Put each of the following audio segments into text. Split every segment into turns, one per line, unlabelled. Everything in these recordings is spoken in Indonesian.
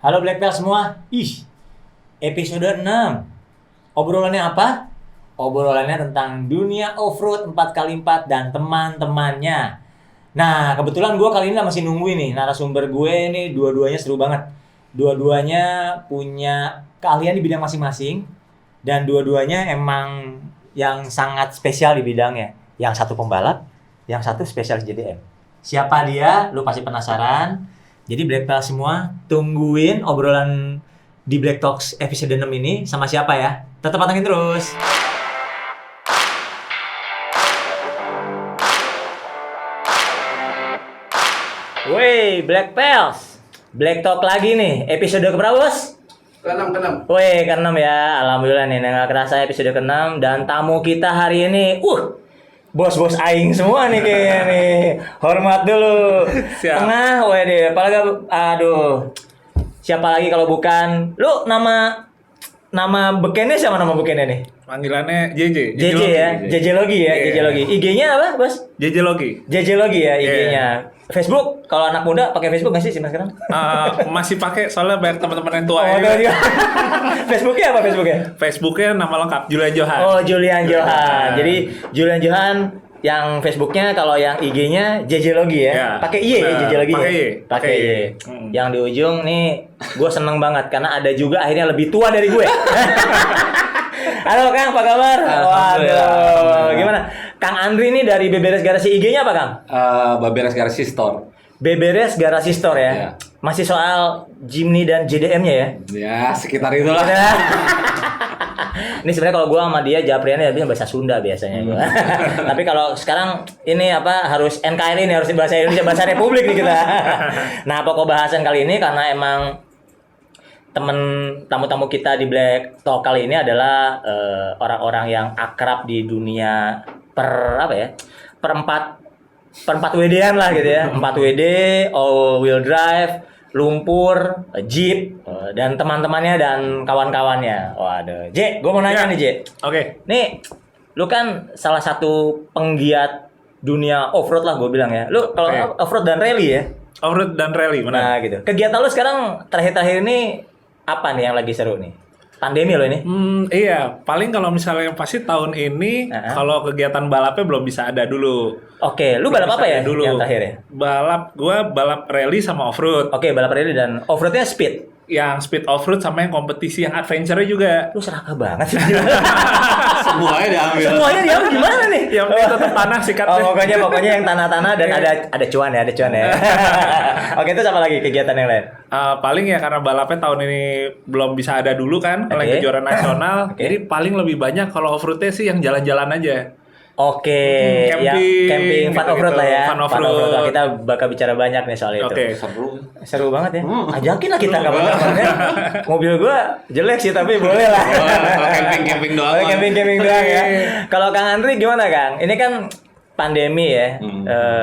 Halo Blacktail semua. Episode 6. Obrolannya apa? Obrolannya tentang dunia off-road 4x4 dan teman-temannya. Nah, kebetulan gue kali ini masih nungguin nih narasumber gue nih, dua-duanya seru banget. Dua-duanya punya keahlian di bidang masing-masing dan dua-duanya emang yang sangat spesial di bidangnya. Yang satu pembalap, yang satu spesialis JDM. Siapa dia? Lu pasti penasaran. Jadi Black Talk semua, tungguin obrolan di Black Talks episode 6 ini sama siapa ya. Tetap pantengin terus. Wey, Black Pals. Black Talk lagi nih. Episode keberapa, Bos?
Ke-6.
Weh, ke-6 ya. Alhamdulillah nih, nggak kerasa episode ke-6. Dan tamu kita hari ini, bos-bos aing semua nih kayaknya nih. Hormat dulu.
Siap.
Tengah, wede. Apalagi, aduh. Siapa lagi kalau bukan lu nama bekennya siapa nama bekennya nih?
Panggilannya JJ.
JJ ya, JJ Logi ya,
Iya.
JJ Logi. IG-nya apa, Bos?
JJ Logi.
JJ Logi ya IG-nya. Facebook, kalau anak muda pakai Facebook nggak sih mas sekarang?
Masih pakai soalnya banyak teman-teman yang tua
Oh,
ya.
Facebooknya apa Facebooknya?
Facebooknya nama lengkap Julian Johan.
Oh, Julian Johan. Jadi Julian Johan yang Facebooknya, kalau yang IG-nya JJ Logi ya.
Ya.
Pakai Y ya JJ Logi.
Pakai
ya?
Y.
Pakai Y.
Hmm.
Yang di ujung nih gue seneng banget karena ada juga akhirnya lebih tua dari gue. Halo Kang, apa kabar? Waduh, gimana? Kang Andri nih dari Beberes Garasi, IG-nya apa Kang?
Beberes Garasi Store.
Beberes Garasi Store ya.
Iya.
Masih soal Jimny dan JDM-nya ya.
Ya, sekitar itulah.
Ini sebenarnya kalau gue sama dia Japriannya bisa bahasa Sunda biasanya gua. Tapi kalau sekarang ini harus NKRI nih, harus bahasa Indonesia, bahasa Republik nih kita. Nah, pokok bahasan kali ini karena emang tamu-tamu kita di Black Talk kali ini adalah orang-orang yang akrab di dunia perempat WD-an lah gitu ya. 4 WD, all wheel drive, lumpur, jeep, dan teman-temannya dan kawan-kawannya. Waduh, J, gue mau nanya nih J.
Oke.
Nih, lu kan salah satu penggiat dunia off-road lah gue bilang ya. Lu kalau
Oke.
off-road dan rally ya.
Off-road dan rally, benar.
Nah gitu. Kegiatan lu sekarang terakhir-terakhir ini apa nih yang lagi seru nih? Pandemi lo ini.
Iya, paling kalau misalnya pasti tahun ini kalau kegiatan balapnya belum bisa ada dulu.
Oke, lu
Belum
balap
bisa
apa ya
ada dulu.
yang terakhir ya?
Gua balap rally sama off-road.
Oke, balap rally dan off-roadnya speed.
Yang speed off-road sama yang kompetisi yang adventure juga.
Lu serakah banget sih.
Semuanya diambil.
Semuanya dia gimana nih?
Yang penting tetap tanah sikatnya.
Pokoknya yang tanah-tanah dan ada cuan ya. Oke, itu apa lagi kegiatan yang lain?
Paling ya karena balapnya tahun ini belum bisa ada dulu kan, kalau
Oke.
kejuaraan nasional.
Oke.
Jadi paling lebih banyak kalau off-roadnya sih yang jalan-jalan aja.
Oke,
Camping,
ya camping fun
gitu-gitu.
off-road lah ya.
Fun off-road.
Lah. Kita bakal bicara banyak nih soal itu.
Oke.
Seru banget ya. Ajakin lah kita kapan-kapan ya. Mobil gua jelek sih tapi boleh lah.
Kalau camping doang.
Oh, camping doang ya. Kalau Kang Andri gimana Kang? Ini kan pandemi ya.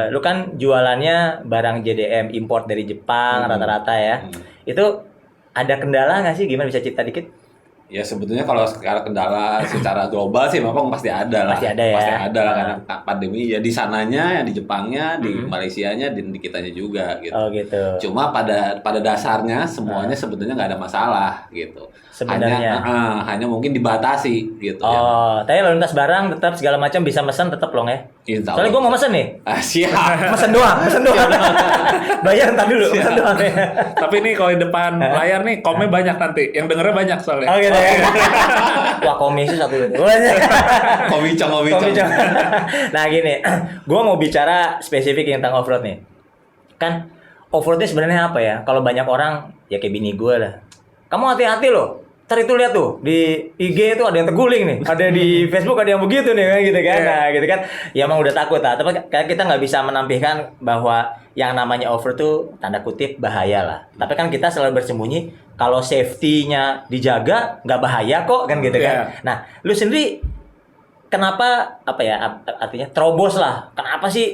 Lu kan jualannya barang JDM import dari Jepang rata-rata ya. Itu ada kendala nggak sih? Gimana, bisa cerita dikit?
Ya sebetulnya kalau sekarang kendala secara global sih memang pasti ada lah.
Pasti ada ya.
Pasti ada lah karena pandemi ya di sananya, yang di Jepangnya, di Malaysianya, di kitanya juga gitu.
Oh gitu.
Cuma pada dasarnya semuanya sebetulnya nggak ada masalah gitu.
Sebenarnya.
Hanya mungkin dibatasi gitu ya.
Oh, tapi lalu lintas barang tetap segala macam bisa mesen tetap loh ya.
Insya
Soalnya
Allah.
gue mau mesen nih.
Siap.
Mesen doang. Bayar ntar dulu, mesen doang.
Tapi nih kalau di depan layar nih komnya banyak nanti, yang dengernya banyak soalnya.
Oh gitu ya. Wah, komisi satu itu. Banyak.
Komicong.
Nah gini, gue mau bicara spesifik tentang off-road nih. Kan off-roadnya sebenarnya apa ya? Kalau banyak orang, ya kayak bini gue lah. Kamu hati-hati loh. Ntar itu lihat tuh di IG itu ada yang terguling nih, ada di Facebook ada yang begitu nih, gitu kan? Nah, gitu kan? Ya emang udah takut lah. Tapi kita nggak bisa menampilkan bahwa yang namanya off-road tuh tanda kutip bahaya lah. Tapi kan kita selalu bersembunyi kalau safety-nya dijaga nggak bahaya kok, kan gitu kan? Nah, lu sendiri kenapa artinya terobos lah? Kenapa sih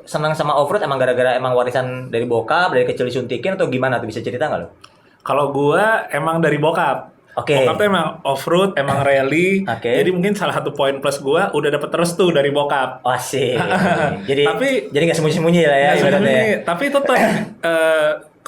senang sama off-road? Emang gara-gara warisan dari bokap, dari kecil disuntikin atau gimana tuh, bisa cerita nggak lo?
Kalau gua emang dari bokap.
Oke.
Bokap tuh emang off-road, emang rally.
Oke.
Jadi mungkin salah satu poin plus gua udah dapet restu dari bokap.
Oh, asik. Jadi
Tapi-
nggak sembunyi-sembunyi lah ya
Nggak
ibaratnya.
sembunyi. Tapi tetap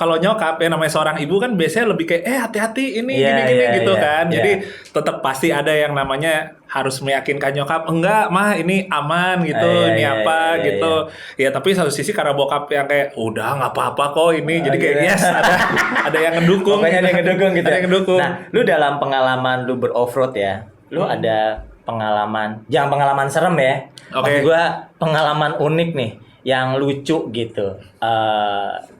kalau nyokap ya namanya seorang ibu kan biasanya lebih kayak hati-hati ini
Iya,
gini
iya,
gitu
iya,
kan.
iya.
Jadi tetap pasti ada yang namanya harus meyakinkan nyokap, enggak mah ini aman gitu,
Iya,
ini
iya,
apa
iya,
gitu. Ya tapi satu sisi karena bokap yang kayak udah nggak apa-apa kok ini, jadi kayak
gitu.
yes ada yang ngedukung.
Pokoknya ada yang ngedukung gitu.
Ada yang ngedukung.
Nah, lu dalam pengalaman lu beroffroad ya, lu ada pengalaman, jangan pengalaman serem ya.
Oke.
Maksud gua pengalaman unik nih, yang lucu gitu.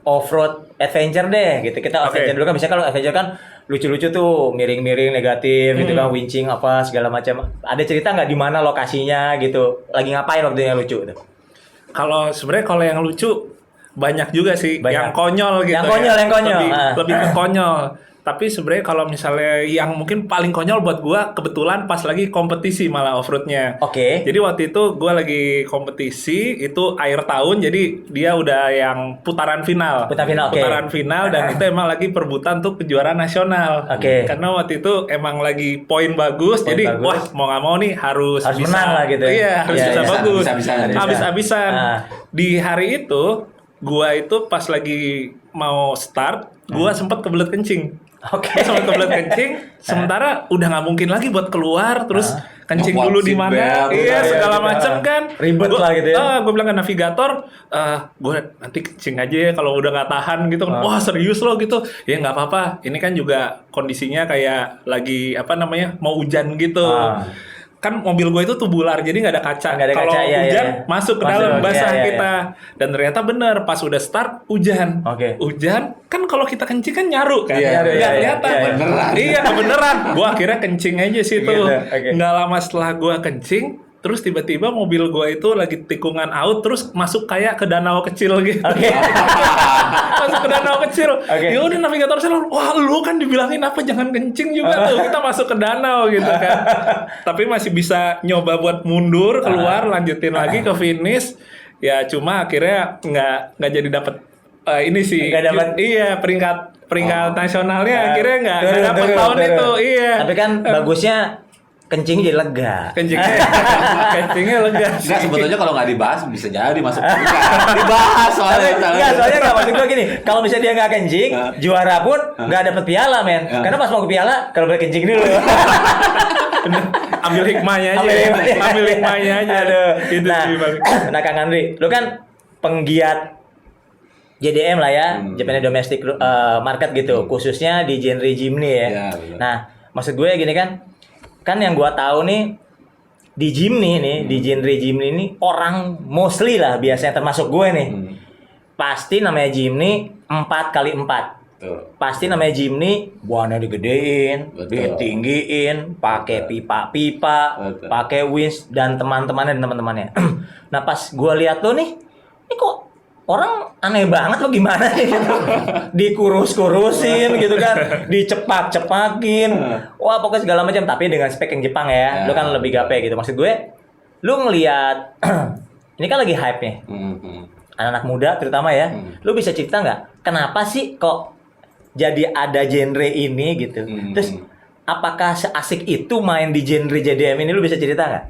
Offroad adventure deh gitu. Kita
Oke.
adventure dulu kan, biasanya kalau adventure kan lucu-lucu tuh, miring-miring negatif gitu kan, winching apa segala macam. Ada cerita nggak di mana lokasinya gitu? Lagi ngapain waktu yang lucu tuh?
Kalau sebenarnya kalau yang lucu banyak juga sih,
Banyak.
yang konyol gitu.
Yang konyol, yang konyol.
Lebih ke konyol. Tapi sebenarnya kalau misalnya yang mungkin paling konyol buat gua kebetulan pas lagi kompetisi malah off-roadnya.
Oke.
Jadi waktu itu gua lagi kompetisi itu akhir tahun, jadi dia udah yang putaran final.
Putaran final, oke.
Putaran final dan itu emang lagi perebutan untuk kejuaraan nasional.
Oke.
Karena waktu itu emang lagi poin bagus,
Poin
jadi
bagus.
wah mau nggak mau nih harus
Harus
bisa
menang lah gitu ya.
Iya, harus
Iya,
bisa
iya.
bagus.
Habis-habisan.
Habis-habisan.
Ah.
Di hari itu gua itu pas lagi mau start, gua sempat kebelet kencing.
Oke.
Sempat kebelet kencing, sementara udah nggak mungkin lagi buat keluar, terus kencing
Ngepot
dulu di
seat
mana,
belt,
iya
gitu.
segala
Iya,
macam kan.
ribet lah gitu ya.
Gue bilang ke navigator, gue nanti kencing aja ya kalau udah nggak tahan gitu. Wah serius lo gitu? Ya nggak apa-apa. Ini kan juga kondisinya kayak lagi apa namanya mau hujan gitu. Kan mobil gue itu tubular, jadi nggak ada kaca.
Nggak ada
Kalau
kaca, iya,
hujan
iya.
masuk ke
Masuk,
dalam, basah
iya, iya,
kita. Dan ternyata bener, pas udah start hujan.
Oke.
Hujan, kan kalau kita kencing kan nyaru kan?
Iya,
Nggak
iya,
kelihatan.
iya, iya.
Beneran.
Iya beneran. Gue akhirnya kencing aja sih tuh.
Gitu, oke.
Nggak lama setelah gue kencing, terus tiba-tiba mobil gue itu lagi tikungan out, terus masuk kayak ke danau kecil gitu.
Oke.
Masuk ke danau kecil.
Oke.
Ya udah navigator saya, wah lu kan dibilangin apa jangan kencing juga tuh. Kita masuk ke danau gitu kan. Tapi masih bisa nyoba buat mundur keluar, lanjutin lagi ke finish. Ya cuma akhirnya nggak jadi dapet ini sih.
Nggak dapet.
Iya peringkat nasionalnya akhirnya nggak
Turun,
dapet
turun,
tahun
turun.
itu. Iya.
Tapi kan bagusnya kencing jadi lega.
Kencingnya lega sih.
Enggak, sebetulnya kalau nggak dibahas bisa jadi masuk juga. Dibahas soalnya.
Enggak, soalnya nggak, maksud gue gini, kalau misalnya dia nggak kencing, juara pun nggak dapet piala, men. Karena pas mau ke piala, kalau boleh kencing dulu.
Ambil hikmahnya aja.
Ambil hikmahnya.
Ambil hikmahnya aja.
Aduh.
Itu
Nah,
sih paling.
nah Kang Andri, lu kan penggiat JDM lah ya, Japan Domestic Market gitu, khususnya di genre Jimny ya.
Iya, benar.
Nah, maksud gue gini kan yang gua tahu nih di Jimny nih, di genre Jimny ini orang mostly lah biasanya termasuk gue nih. Pasti namanya Jimny 4x4.
Tuh.
Pasti namanya Jimny, buahnya digedein,
Betul.
ditinggiin, pakai pipa-pipa,
Betul.
pakai winch dan teman-temannya. Nah pas gua lihat tuh nih, ini kok orang aneh banget lo gimana nih gitu. Dikurus-kurusin gitu kan, dicepak-cepakin. Wah, pokoknya segala macam tapi dengan spek yang Jepang ya.
Ya,
Lo kan lebih gape gitu. Maksud gue, lu ngelihat ini kan lagi hype nih. Anak-anak muda terutama ya. Lu bisa cerita nggak kenapa sih kok jadi ada genre ini gitu? Terus apakah seasik itu main di genre JDM ini, lu bisa cerita nggak?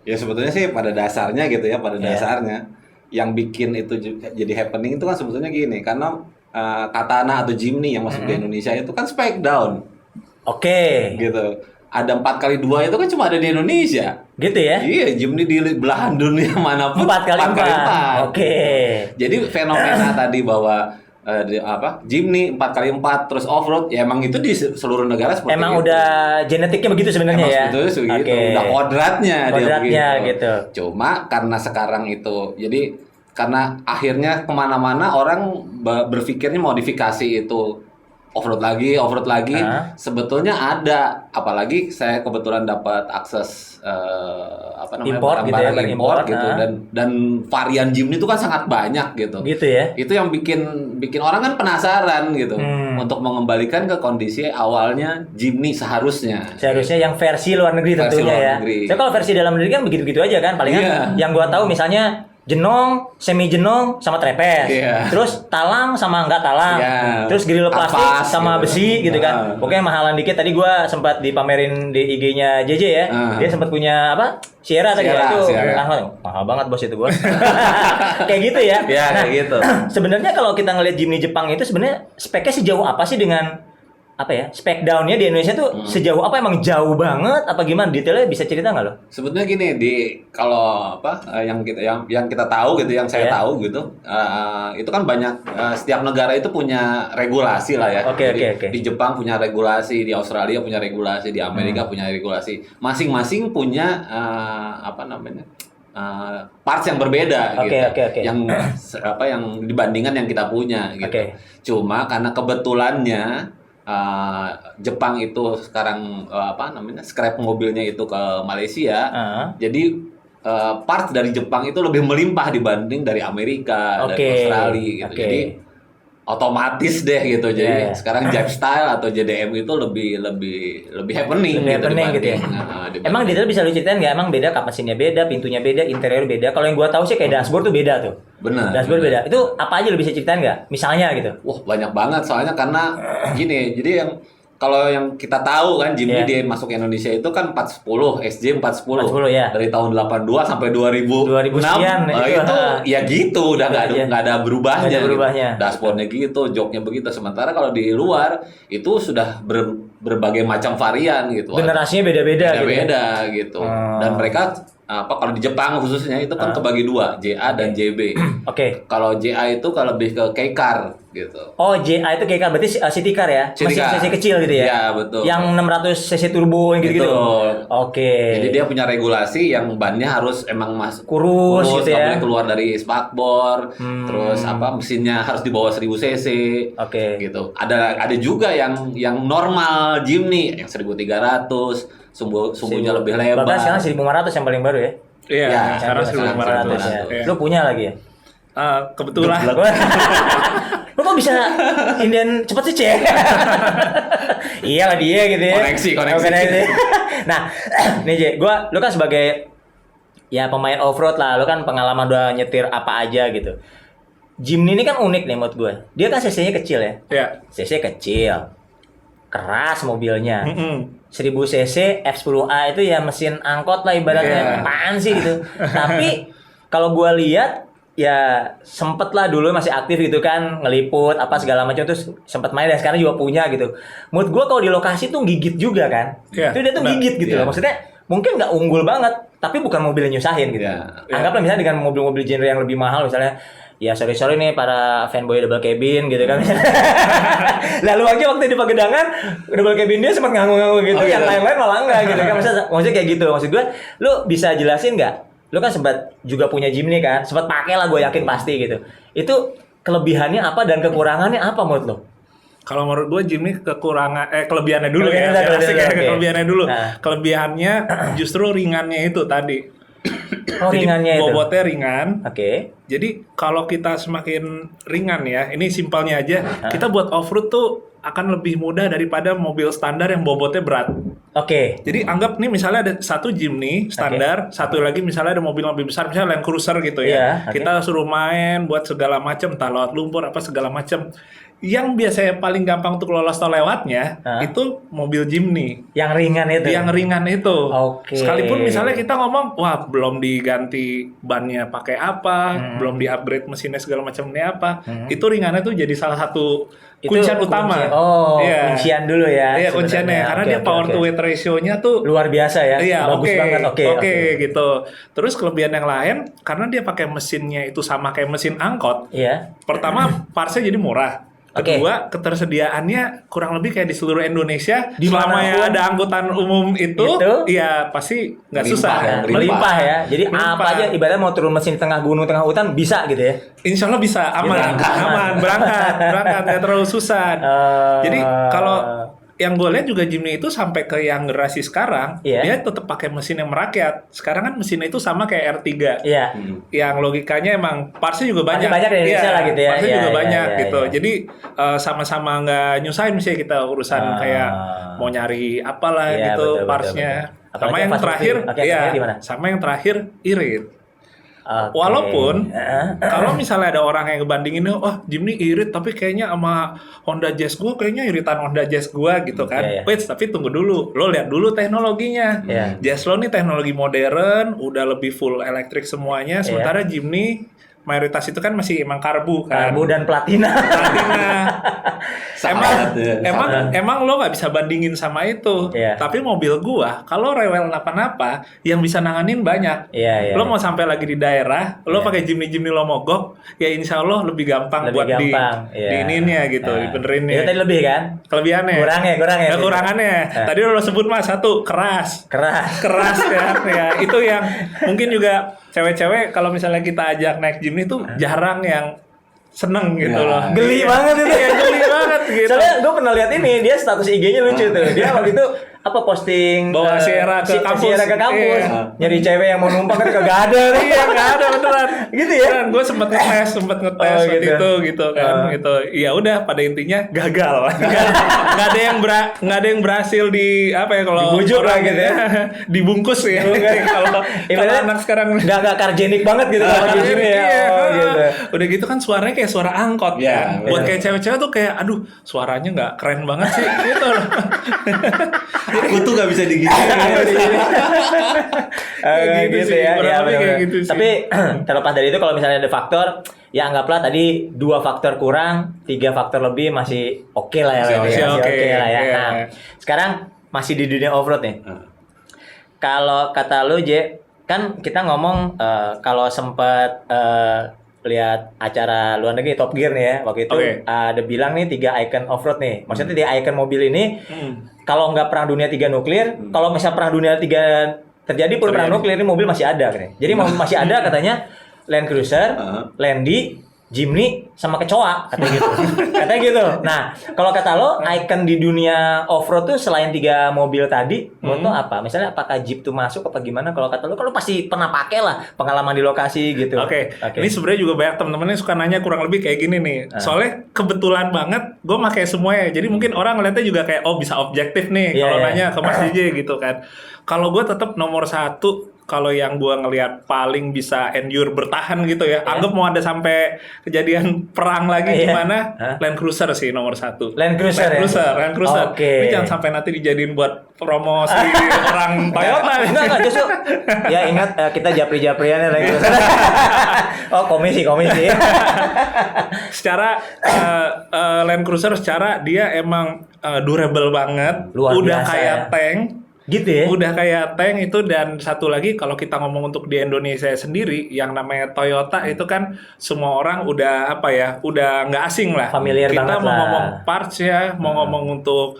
Ya sebetulnya sih pada dasarnya gitu ya, pada
Iya.
dasarnya yang bikin itu jadi happening itu kan sebetulnya gini, karena Katana atau Jimny yang masuk di Indonesia itu kan spike down
Oke.
gitu. Ada 4x2 itu kan cuma ada di Indonesia.
Gitu ya?
Iya, Jimny di belahan dunia manapun
4x4.
4x4.
Oke.
Jadi fenomena tadi bahwa Jimny 4x4 terus off-road ya emang itu di seluruh negara seperti
Emang
itu.
udah genetiknya begitu sebenarnya
Emang
ya?
sebetulnya segitu,
Oke.
udah kodratnya
Kodratnya
dia
gitu.
Cuma karena sekarang itu, jadi karena akhirnya kemana-mana orang berpikirnya modifikasi itu off-road lagi. Sebetulnya ada, apalagi saya kebetulan dapat akses
Import gitu ya,
barang-barang import
import,
gitu, dan varian Jimny itu kan sangat banyak gitu.
Gitu ya?
Itu yang bikin orang kan penasaran gitu untuk mengembalikan ke kondisi awalnya Jimny seharusnya.
Seharusnya yang versi luar negeri
Versi
tentunya
luar
ya.
negeri.
Saya kalau versi dalam negeri kan begitu-begitu aja kan, palingan
Iya.
yang gua tahu misalnya jenong, semi jenong sama trepes.
Iya.
Terus talang sama enggak talang.
Iya.
Terus grill plastik
Ampas,
sama
gitu.
besi gitu kan. Pokoknya mahalan dikit. Tadi gua sempat dipamerin di IG-nya JJ ya. Dia sempat punya apa? Sierra tadi ya. Itu mahal banget bos itu gua. Kayak gitu ya.
Iya,
Nah,
kayak gitu.
sebenarnya kalau kita ngelihat Jimny Jepang itu sebenarnya speknya sejauh apa sih dengan apa ya? Spek down-nya di Indonesia tuh sejauh apa, emang jauh banget apa gimana? Detailnya bisa cerita nggak lo?
Sebetulnya gini, kalau yang kita tahu gitu, yang saya
Iya.
tahu gitu, itu kan banyak, setiap negara itu punya regulasi lah ya.
Oke.
Di Jepang punya regulasi, di Australia punya regulasi, di Amerika punya regulasi. Masing-masing punya apa namanya? Parts yang berbeda
Oke,
gitu.
oke.
Yang dibandingkan yang kita punya gitu.
Oke.
Cuma karena kebetulannya Jepang itu sekarang scrap mobilnya itu ke Malaysia, jadi parts dari Jepang itu lebih melimpah dibanding dari Amerika, dari Australia gitu. Jadi otomatis deh gitu. Jadi sekarang Jive Style atau JDM itu lebih happening gitu
gitu ya. Emang detail bisa lu ceritain nggak? Emang beda kapasitasnya beda, pintunya beda, interior beda. Kalau yang gua tahu sih kayak dashboard tuh beda tuh.
Benar.
Dashboard beda. Itu apa aja lu bisa ceritain nggak? Misalnya gitu.
Wah, banyak banget soalnya karena gini. Jadi kalau yang kita tahu kan Jimny dia masuk ke Indonesia itu kan 410, SJ 410.
410 ya.
Dari tahun 82 sampai 2006.
2000 sekian,
itu ya gitu, udah nggak ada berubahnya.
Nggak ada berubahnya.
Gitu. Dashboardnya gitu, joknya begitu. Sementara kalau di luar itu sudah berbagai macam varian gitu.
Generasinya beda-beda gitu.
Beda gitu. Dan mereka kalau di Jepang khususnya itu kan kebagi dua, JA dan JB.
Oke.
Kalau JA itu kalau lebih ke K-car gitu.
Oh, JA itu kayak berarti city car ya?
City
Mesin
car.
cc kecil gitu ya?
Iya, betul.
Yang 600 cc turbo yang gitu-gitu.
Betul.
Oke.
Jadi dia punya regulasi yang bannya harus emang
kurus gitu
nggak
ya.
boleh keluar dari spakbor. Terus mesinnya harus di bawah 1000 cc.
Oke.
Gitu. Ada juga yang normal Jimny yang 1300, sumbunya lebih lebar.
Bahkan sekarang 1500 yang paling baru ya?
Iya,
Ya,
sekarang 1500.
ya.
Iya.
Lu punya lagi ya?
Kebetulan.
Lu kok bisa inden cepet sih, Cek? Iyalah dia gitu ya.
Koneksi.
Nah, nih J, lu kan sebagai ya pemain off-road lah, lu kan pengalaman udah nyetir apa aja gitu. Jimny ini kan unik nih menurut gue. Dia kan cc-nya kecil ya.
Iya.
cc kecil. Keras mobilnya. 1000 cc F10A itu ya mesin angkot lah ibaratnya. Apaan sih gitu. Tapi kalau gue lihat ya sempet lah dulu masih aktif gitu kan, ngeliput apa segala macam, terus sempet main dan sekarang juga punya gitu. Menurut gue kalau di lokasi tuh gigit juga kan.
Iya,
Itu dia tuh gigit gitu loh. Maksudnya mungkin nggak unggul banget, tapi bukan mobilnya nyusahin gitu. Anggaplah misalnya dengan mobil-mobil genre yang lebih mahal misalnya. Ya sorry nih para fanboy double cabin gitu kan. Lalu aja waktu di Pagedangan double cabin dia sempat nganggu-nganggu gitu, yang lain-lain malah enggak gitu kan. Maksudnya kayak gitu. Maksud gue, lu bisa jelasin nggak? Lu kan sempat juga punya Jimny kan, sempat pakai lah, gue yakin pasti gitu. Itu kelebihannya apa dan kekurangannya apa menurut lo?
Kalau menurut gue Jimny kelebihannya dulu ya. Kelebihannya dulu. Kelebihannya justru ringannya itu tadi. Jadi
Ringannya itu.
bobotnya ringan.
Oke.
Jadi kalau kita semakin ringan ya, ini simpelnya aja, kita buat off-road tuh akan lebih mudah daripada mobil standar yang bobotnya berat.
Oke.
Jadi anggap nih misalnya ada satu Jimny standar, satu lagi misalnya ada mobil lebih besar, misalnya Land Cruiser gitu ya. Kita suruh main buat segala macam, entah lewat lumpur apa segala macam. Yang biasanya paling gampang untuk lolos tol lewatnya itu mobil Jimny.
Yang ringan itu.
Yang ringan itu.
Oke.
Sekalipun misalnya kita ngomong, wah belum diganti bannya pakai apa, belum di-upgrade mesinnya segala macam ini apa, itu ringannya tuh jadi salah satu kuncian utama.
Kuncian dulu ya.
Iya, kunciannya. Karena dia power to weight ratio-nya tuh
luar biasa ya.
Iya,
bagus banget. Oke,
gitu. Terus kelebihan yang lain, karena dia pakai mesinnya itu sama kayak mesin angkot.
Iya.
Pertama, partsnya jadi murah. Kedua, ketersediaannya kurang lebih kayak di seluruh Indonesia. Selama yang ada angkutan umum itu, ya pasti nggak susah.
Ya. Melimpah ya. Jadi apa aja ibaratnya mau turun mesin tengah gunung, tengah hutan bisa gitu ya.
Insya Allah bisa, aman, berangkat, nggak terlalu susah. Jadi kalau yang gue lihat juga Jimny itu sampai ke yang generasi sekarang, dia tetap pakai mesin yang merakyat. Sekarang kan mesinnya itu sama kayak R3.
Iya.
Yang logikanya emang partsnya juga banyak.
Banyak di Indonesia lah gitu ya.
Partsnya juga banyak gitu. Jadi sama-sama nggak nyusahin misalnya kita urusan kayak mau nyari apalah gitu partsnya. Sama yang terakhir, sama yang terakhir irit.
Oke.
Walaupun kalau misalnya ada orang yang ngebandingin, oh Jimny irit tapi kayaknya sama Honda Jazz gua kayaknya iritan Honda Jazz gua gitu kan.
Iya, iya.
Wait, tapi tunggu dulu. Lo lihat dulu teknologinya.
Iya.
Jazz lo nih teknologi modern, udah lebih full elektrik semuanya. Sementara Jimny mayoritas itu kan masih emang karbu kan.
Karbu dan platina.
Platina.
Sangat, ya, sangat.
emang lo nggak bisa bandingin sama itu.
Iya.
Tapi mobil gua kalau rewel napa-napa yang bisa nanganin banyak.
Iya, iya.
Lo mau sampai lagi di daerah, lo pakai Jimny lo mogok, ya insya Allah lebih gampang
Lebih
buat
gampang, iya.
diininya gitu, dibenerinnya.
Itu tadi lebih kan?
Kelebihannya.
Kurangnya.
Ya, kurangannya. Tadi lo sebut mas satu keras
Keras.
kan ya. Itu yang mungkin juga cewek-cewek kalau misalnya kita ajak naik Jimny tuh jarang yang seneng gitu
Ya.
loh.
Geli banget itu.
Iya, geli banget gitu.
Soalnya gue pernah lihat ini, dia status IG-nya lucu tuh. Dia waktu itu posting
Bawa Sierra ke kampus.
Sierra ke kampus.
Iya.
Nyari cewek yang mau numpang kan kagak ada.
Iya, nggak ada beneran.
Gitu ya?
Beneran, gue sempet ngetes waktu
gitu.
itu gitu kan. Gitu. Ya udah, pada intinya gagal. Nggak ada yang berhasil di apa ya kalau
Dibujuk lah
orang
gitu ya.
dibungkus ya. Kalau
Ibaratnya
anak sekarang
nggak karjenik banget gitu sama Jimny ya.
Iya.
Oh, gitu.
Udah gitu kan suaranya kayak suara angkot.
Iya,
Buat kayak cewek-cewek tuh kayak aduh suaranya nggak keren banget sih gitu loh.
Aku tuh gak bisa digigit.
Kayak gitu sih,
ya.
kurang
Ya,
lebih kayak
benar-benar.
gitu sih.
Tapi terlepas dari itu kalau misalnya ada faktor, ya anggaplah tadi 2 faktor kurang, 3 faktor lebih masih oke lah ya.
Masih oke,
lah ya.
iya.
Nah, sekarang masih di dunia off-road nih. Kalau kata lu J, kan kita ngomong kalau sempat lihat acara luar negeri Top Gear nih ya, waktu itu
Oke.
ada bilang nih 3 icon off-road nih. Maksudnya 3 icon mobil ini kalau nggak perang dunia 3 nuklir, kalau misalnya perang dunia 3 terjadi pun perang nuklir, ini mobil masih ada kan. Jadi masih ada katanya Land Cruiser, Landy, Jimny sama kecoa katanya gitu. Katanya gitu. Nah, kalau kata lo icon di dunia off-road tuh selain 3 mobil tadi, menurut lo apa? Misalnya apakah Jeep tuh masuk apa gimana? Kalau kata lo kan lo pasti pernah pakai lah pengalaman di lokasi gitu.
Oke. Ini sebenarnya juga banyak temen-temen yang suka nanya kurang lebih kayak gini nih. Soalnya kebetulan banget gue pakai semuanya. Jadi mungkin orang ngeliatnya juga kayak oh bisa objektif nih
Iya,
kalau
iya.
nanya ke Mas DJ gitu kan. Kalau gue tetap nomor 1 kalau yang gue ngelihat paling bisa endure bertahan gitu ya. Anggap mau ada sampai kejadian perang lagi
Iya.
gimana? Land Cruiser sih nomor 1.
Land Cruiser ya?
Land Cruiser.
Oke.
Ini jangan sampai nanti dijadiin buat promosi orang Toyota.
Enggak justru. Ya ingat kita japri-japriannya Land Cruiser. Oh, komisi.
Secara Land Cruiser secara dia emang durable banget,
Luar
udah
biasa
kayak
ya.
tank,
Gitu ya.
udah kayak tank itu. Dan satu lagi kalau kita ngomong untuk di Indonesia sendiri yang namanya Toyota itu kan semua orang udah apa ya, udah nggak asing lah.
Familiar
Kita
banget
mau
lah.
ngomong parts ya, mau ngomong untuk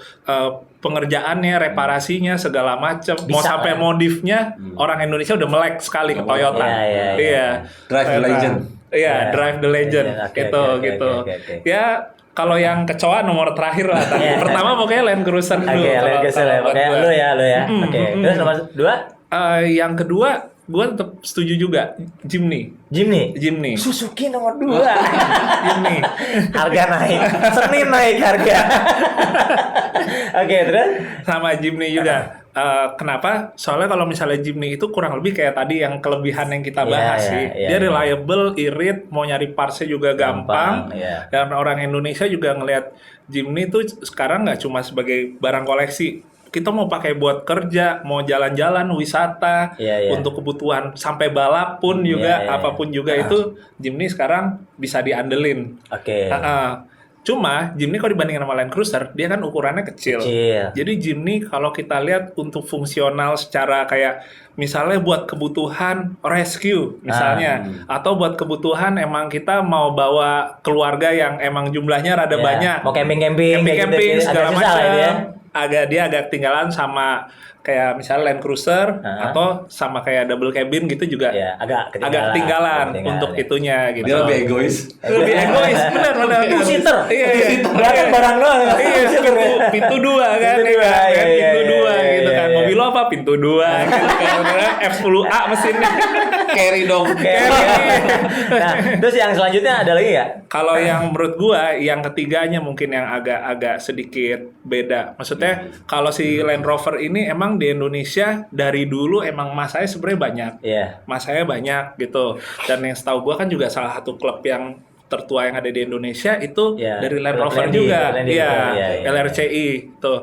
pengerjaannya, reparasinya segala macam, mau
Bisa
sampai
lah.
modifnya orang Indonesia udah melek sekali ke Toyota.
Iya.
Drive the
Toyota.
legend.
Iya,
Iya.
Drive the Legend
Oke,
gitu
oke,
gitu.
oke.
Ya kalau yang kecoa nomor terakhir lah tadi.
Iya.
Pertama pokoknya Land Cruiser dulu.
Oke, Land Cruiser ya.
buat
Oke,
gua.
lu ya. Oke. Terus nomor 2
Yang kedua, gue tetap setuju juga Jimny.
Jimny. Suzuki nomor 2.
Jimny.
Harga naik. Senin naik harga. Oke, terus?
Sama Jimny juga. Kenapa? Soalnya kalau misalnya Jimny itu kurang lebih kayak tadi yang kelebihan yang kita
Iya,
bahas
iya,
sih.
iya,
Dia
iya.
reliable, irit, mau nyari partsnya juga gampang.
iya.
Dan orang Indonesia juga ngelihat Jimny itu sekarang nggak cuma sebagai barang koleksi. Kita mau pakai buat kerja, mau jalan-jalan, wisata,
Iya, iya.
untuk kebutuhan sampai balap pun juga,
Iya, iya.
apapun juga itu Jimny sekarang bisa diandelin.
Oke.
Cuma Jimny kalau dibandingin sama Land Cruiser, dia kan ukurannya kecil. Jadi Jimny kalau kita lihat untuk fungsional secara kayak misalnya buat kebutuhan rescue misalnya, atau buat kebutuhan emang kita mau bawa keluarga yang emang jumlahnya rada
Iya.
banyak,
Mau camping
camping
gitu,
segala
agak susah lah
macam.
dia.
Dia agak tinggalan sama kayak misalnya Land Cruiser atau sama kayak double cabin gitu juga.
Iya, agak
tinggalan
ketinggalan,
untuk
ya.
itunya gitu.
Dia lebih egois.
Lebih egois, benar.
Two-seater.
Iya.
Belakang barang doang.
Iya, pintu 2 kan,
Pintu
ya
dua,
kan?
iya,
Pintu
iya,
2
iya,
gitu
iya,
kan.
iya.
Mobil lo apa pintu 2 gitu kan. F10A mesinnya.
Carry dong.
Nah, terus yang selanjutnya ada lagi nggak?
Kalau yang menurut gua yang ketiganya mungkin yang agak sedikit beda. Maksudnya kalau si Land Rover ini emang di Indonesia dari dulu emang masanya sebenarnya banyak.
Iya.
Masanya banyak gitu. Dan yang setahu gua kan juga salah satu klub yang tertua yang ada di Indonesia itu
Iya,
dari Land
Klub
Rover
Landy,
juga.
Klub Landy,
Iya,
betul, iya, iya.
LRCI tuh.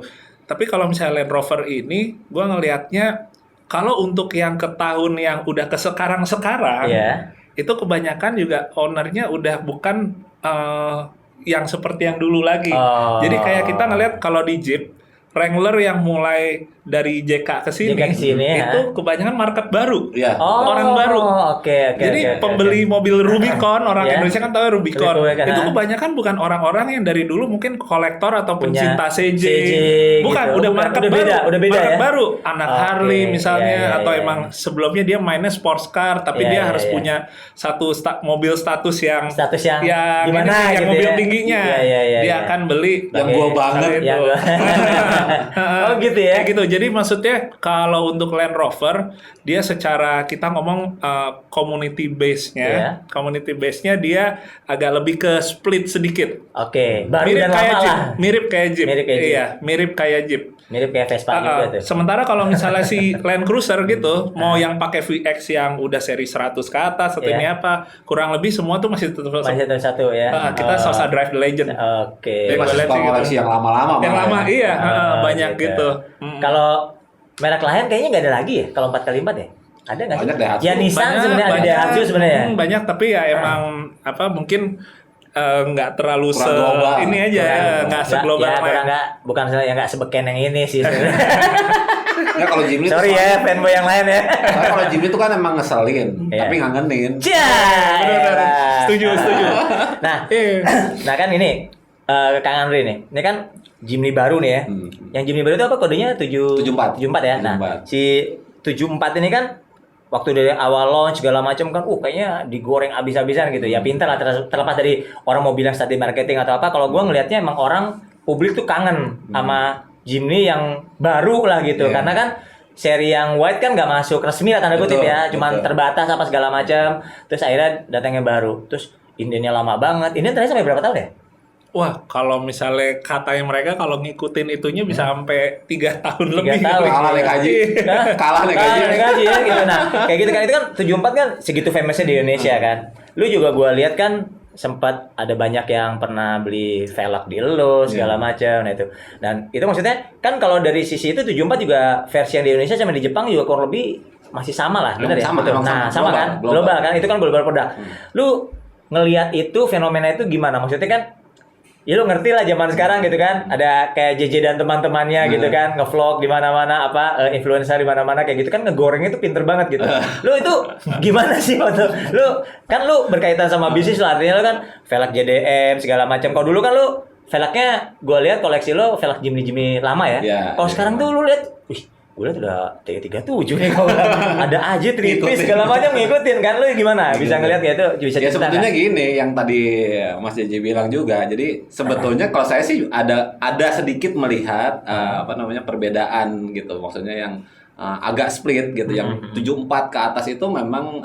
Tapi kalau misalnya Land Rover ini gua ngelihatnya kalau untuk yang ke tahun yang udah ke sekarang-sekarang,
Iya.
itu kebanyakan juga ownernya udah bukan yang seperti yang dulu lagi.
Oh.
Jadi kayak kita ngelihat kalau di Jeep, Wrangler yang mulai dari JK ke sini,
JK ke sini,
itu
ya.
kebanyakan market baru.
Iya.
Orang baru.
Oke.
Jadi pembeli mobil Rubicon, orang
Ya.
Indonesia kan tahu Rubicon.
Rubicon,
Itu
ha?
kebanyakan bukan orang-orang yang dari dulu mungkin kolektor atau
Punya
pencinta CJ. Bukan,
gitu.
udah market
udah
baru.
beda, udah beda
market
ya.
baru. Anak
Oke,
Harley misalnya,
iya,
atau
iya,
emang sebelumnya dia mainnya sports car, tapi
Iya,
dia
iya,
harus
iya.
punya satu mobil status yang
gimana
yang
gitu
mobil
ya.
tingginya.
Iya,
Dia
iya.
akan beli
Yang gua banget.
itu.
Yang Oh gitu ya.
Kayak gitu. Jadi maksudnya kalau untuk Land Rover dia secara kita ngomong community base-nya,
Iya.
community base-nya dia agak lebih ke split sedikit.
Oke, baru
Mirip
dan
kayak
lama
Jeep,
lah.
mirip kayak Jeep.
Mirip kayak Jeep.
Iya, mirip kayak Jeep.
Mirip kayak Vespa juga tuh.
Sementara kalau misalnya si Land Cruiser gitu, mau yang pakai VX yang udah seri 100 ke atas atau
Iya.
ini apa, kurang lebih semua tuh masih tetap
Masih satu ya.
kita Salsa Drive the Legend.
Oke.
Dia masih
Gua lihat
suka
sih gitu.
koleksi yang lama-lama.
Yang
malah
lama
ya.
iya,
Oh,
banyak gitu.
Kalau merek lain kayaknya nggak ada lagi ya kalau 4x4 ya? Ada nggak sih?
Banyak Daihatsu.
Ya Nissan sebenarnya ada Daihatsu sebenarnya.
Banyak tapi ya emang apa mungkin nggak terlalu
Kurang global.
ini aja nggak seglobal
ya,
lain.
kurang nggak, bukan ya nggak sebeken yang ini sih sebenarnya.
Ya kalau Jimny
Sorry ya fanboy yang lain ya.
Soalnya kalau Jimny itu kan emang ngeselin,
Iya.
tapi ngangenin.
Bener.
Setuju.
Nah,
Iya.
nah kan ini Kang Andri nih. Ini kan Jimny baru nih ya. Yang Jimny baru itu apa kodenya?
74
ya. Nah,
74.
si 74 ini kan waktu dari awal launch segala macam kan kayaknya digoreng abis-abisan gitu. Ya pintar lah terlepas dari orang mau bilang strategi marketing atau apa. Kalau gua ngelihatnya emang orang publik tuh kangen sama Jimny yang baru lah gitu.
Iya.
Karena kan seri yang white kan nggak masuk resmi lah tanda kutip
Betul,
ya, cuman
betul.
terbatas apa segala macam. Terus akhirnya datangnya baru. Terus Indiannya lama banget. Ini ternyata sampai berapa tahun ya?
Wah, kalau misalnya katanya mereka kalau ngikutin itunya bisa sampai 3 tahun
3
lebih.
tahun.
Kalah naik haji.
Hah?
Kalah naik haji.
naik haji ya gitu. Nah, kayak gitu kan itu kan 74 kan segitu famousnya di Indonesia kan. Lu juga gua lihat kan sempat ada banyak yang pernah beli velg di elo segala macam nah itu. Dan itu maksudnya kan kalau dari sisi itu 74 juga versi yang di Indonesia sama di Jepang juga kurang lebih masih sama lah, benar ya?
Sama,
Betul.
emang
Nah,
sama.
sama kan? Global kan? Itu kan global produk. Lu ngelihat itu fenomena itu gimana? Maksudnya kan ya lu ngerti lah zaman sekarang gitu kan, ada kayak JJ dan teman-temannya gitu kan, ngevlog di mana-mana apa influencer di mana-mana kayak gitu kan, ngegoreng itu pinter banget gitu. Lu itu gimana sih waktu lu kan lu berkaitan sama bisnis lah, artinya lu kan velg JDM segala macam. Kalau dulu kan lu velgnya gua lihat koleksi lu velg Jimny lama ya.
Iya,
Kalau
iya.
sekarang tuh lu lihat, wih gue lihat udah T37 nih kalau ada aja tripis segala macam ngikutin kan, lu gimana bisa ngelihat kayak itu bisa
Ya
cerita
sebetulnya
kan?
gini yang tadi Mas JJ bilang juga. Jadi sebetulnya kalau saya sih ada sedikit melihat apa namanya perbedaan gitu. Maksudnya yang agak split gitu. Yang 74 ke atas itu memang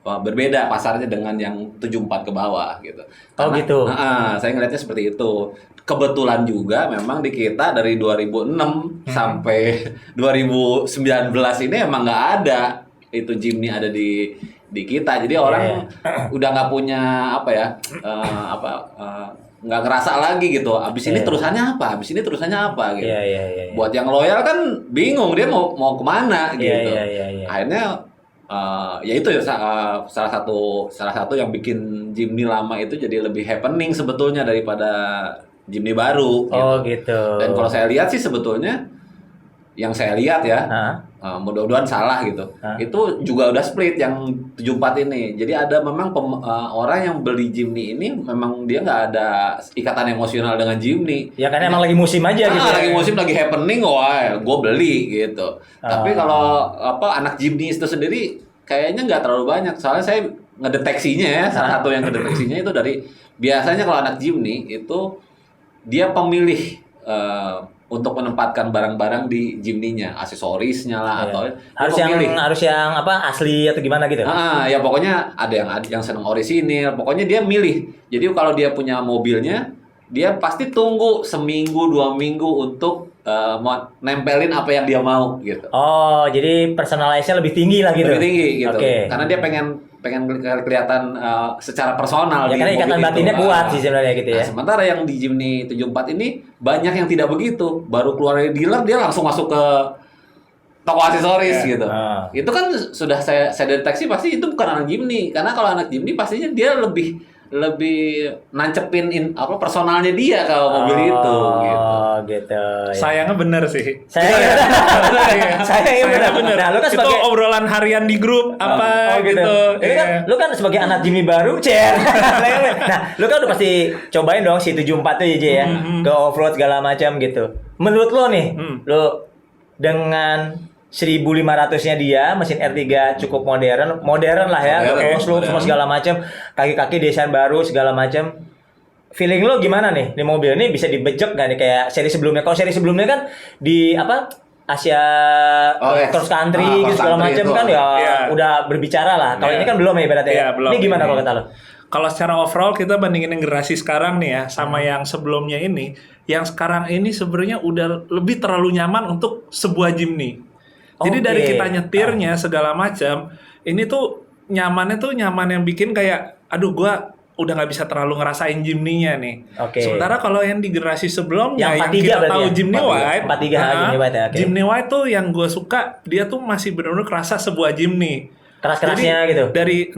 berbeda pasarnya dengan yang 74 ke bawah gitu.
Oh, gitu.
Saya ngelihatnya seperti itu. Kebetulan juga memang di kita dari 2006 sampai 2019 ini emang nggak ada itu Jimny ada di kita. Jadi orang udah nggak punya apa ya nggak ngerasa lagi gitu. Abis ini terusannya apa? Abis ini terusannya apa gitu.
Iya.
Buat yang loyal kan bingung dia mau kemana gitu.
Iya.
Akhirnya ya itu ya salah satu yang bikin Jimny lama itu jadi lebih happening sebetulnya daripada Jimny baru.
Oh gitu.
Dan kalau saya lihat sih sebetulnya yang saya lihat ya, mudah-mudahan salah gitu. Itu juga udah split yang 74 ini. Jadi ada memang orang yang beli Jimny ini memang dia nggak ada ikatan emosional dengan Jimny.
Ya karena emang lagi musim aja gitu.
Lagi musim lagi happening, wah, gue beli gitu. Tapi kalau anak Jimny itu sendiri kayaknya nggak terlalu banyak. Soalnya saya ngedeteksinya ya, salah satu yang ngedeteksinya itu dari biasanya kalau anak Jimny itu dia pemilih untuk menempatkan barang-barang di Jimny-nya, aksesorisnya lah atau
harus
dia
yang
memilih.
apa asli atau gimana gitu.
Ya pokoknya ada yang seneng orisinil, pokoknya dia milih. Jadi kalau dia punya mobilnya, dia pasti tunggu seminggu 2 minggu untuk mau nempelin apa yang dia mau gitu.
Oh, jadi personalize-nya lebih tinggi lah gitu.
Lebih tinggi gitu.
Oke.
Karena dia pengen kelihatan secara personal
Ya
di
karena ikatan
mobil
batinnya
itu.
kuat sih sebenarnya gitu ya.
Nah, sementara yang di Jimny 74 ini banyak yang tidak begitu. Baru keluar dari dealer dia langsung masuk ke toko aksesoris gitu. Itu kan sudah saya deteksi pasti itu bukan anak Jimny. Karena kalau anak Jimny pastinya dia lebih nancepin personalnya dia ke mobil itu gitu.
Oh, gitu. Ya.
Sayangnya bener sih.
Sayangnya bener. Nah, lu kan
itu
sebagai
obrolan harian di grup apa gitu.
Ini kan lu kan sebagai anak Jimny baru, Cer. Nah, lu kan udah pasti cobain dong si 74 tuh ya, ke off-road segala macam gitu. Menurut lo nih, lu dengan 1.500-nya dia, mesin R3 cukup modern lah ya, slow semua segala macam, kaki-kaki desain baru segala macam. Feeling lo gimana nih? Di mobil ini bisa dibejek gak nih kayak seri sebelumnya? Kalau seri sebelumnya kan di Asia cross country gitu segala macam kan udah berbicara lah. Kalau ini kan belum ya ibaratnya. Ini gimana kalau kata lo?
Kalau secara overall kita bandingin yang generasi sekarang nih ya sama yang sebelumnya ini, yang sekarang ini sebenarnya udah lebih terlalu nyaman untuk sebuah Jimny. Jadi dari kita nyetirnya segala macam, ini tuh nyaman yang bikin kayak, aduh gua udah nggak bisa terlalu ngerasain Jimny-nya nih. Sementara kalau yang di generasi sebelumnya yang kita tahu Jimny White, Jimny White tuh yang gue suka, dia tuh masih benar-benar kerasa sebuah Jimny.
Keras-kerasnya gitu.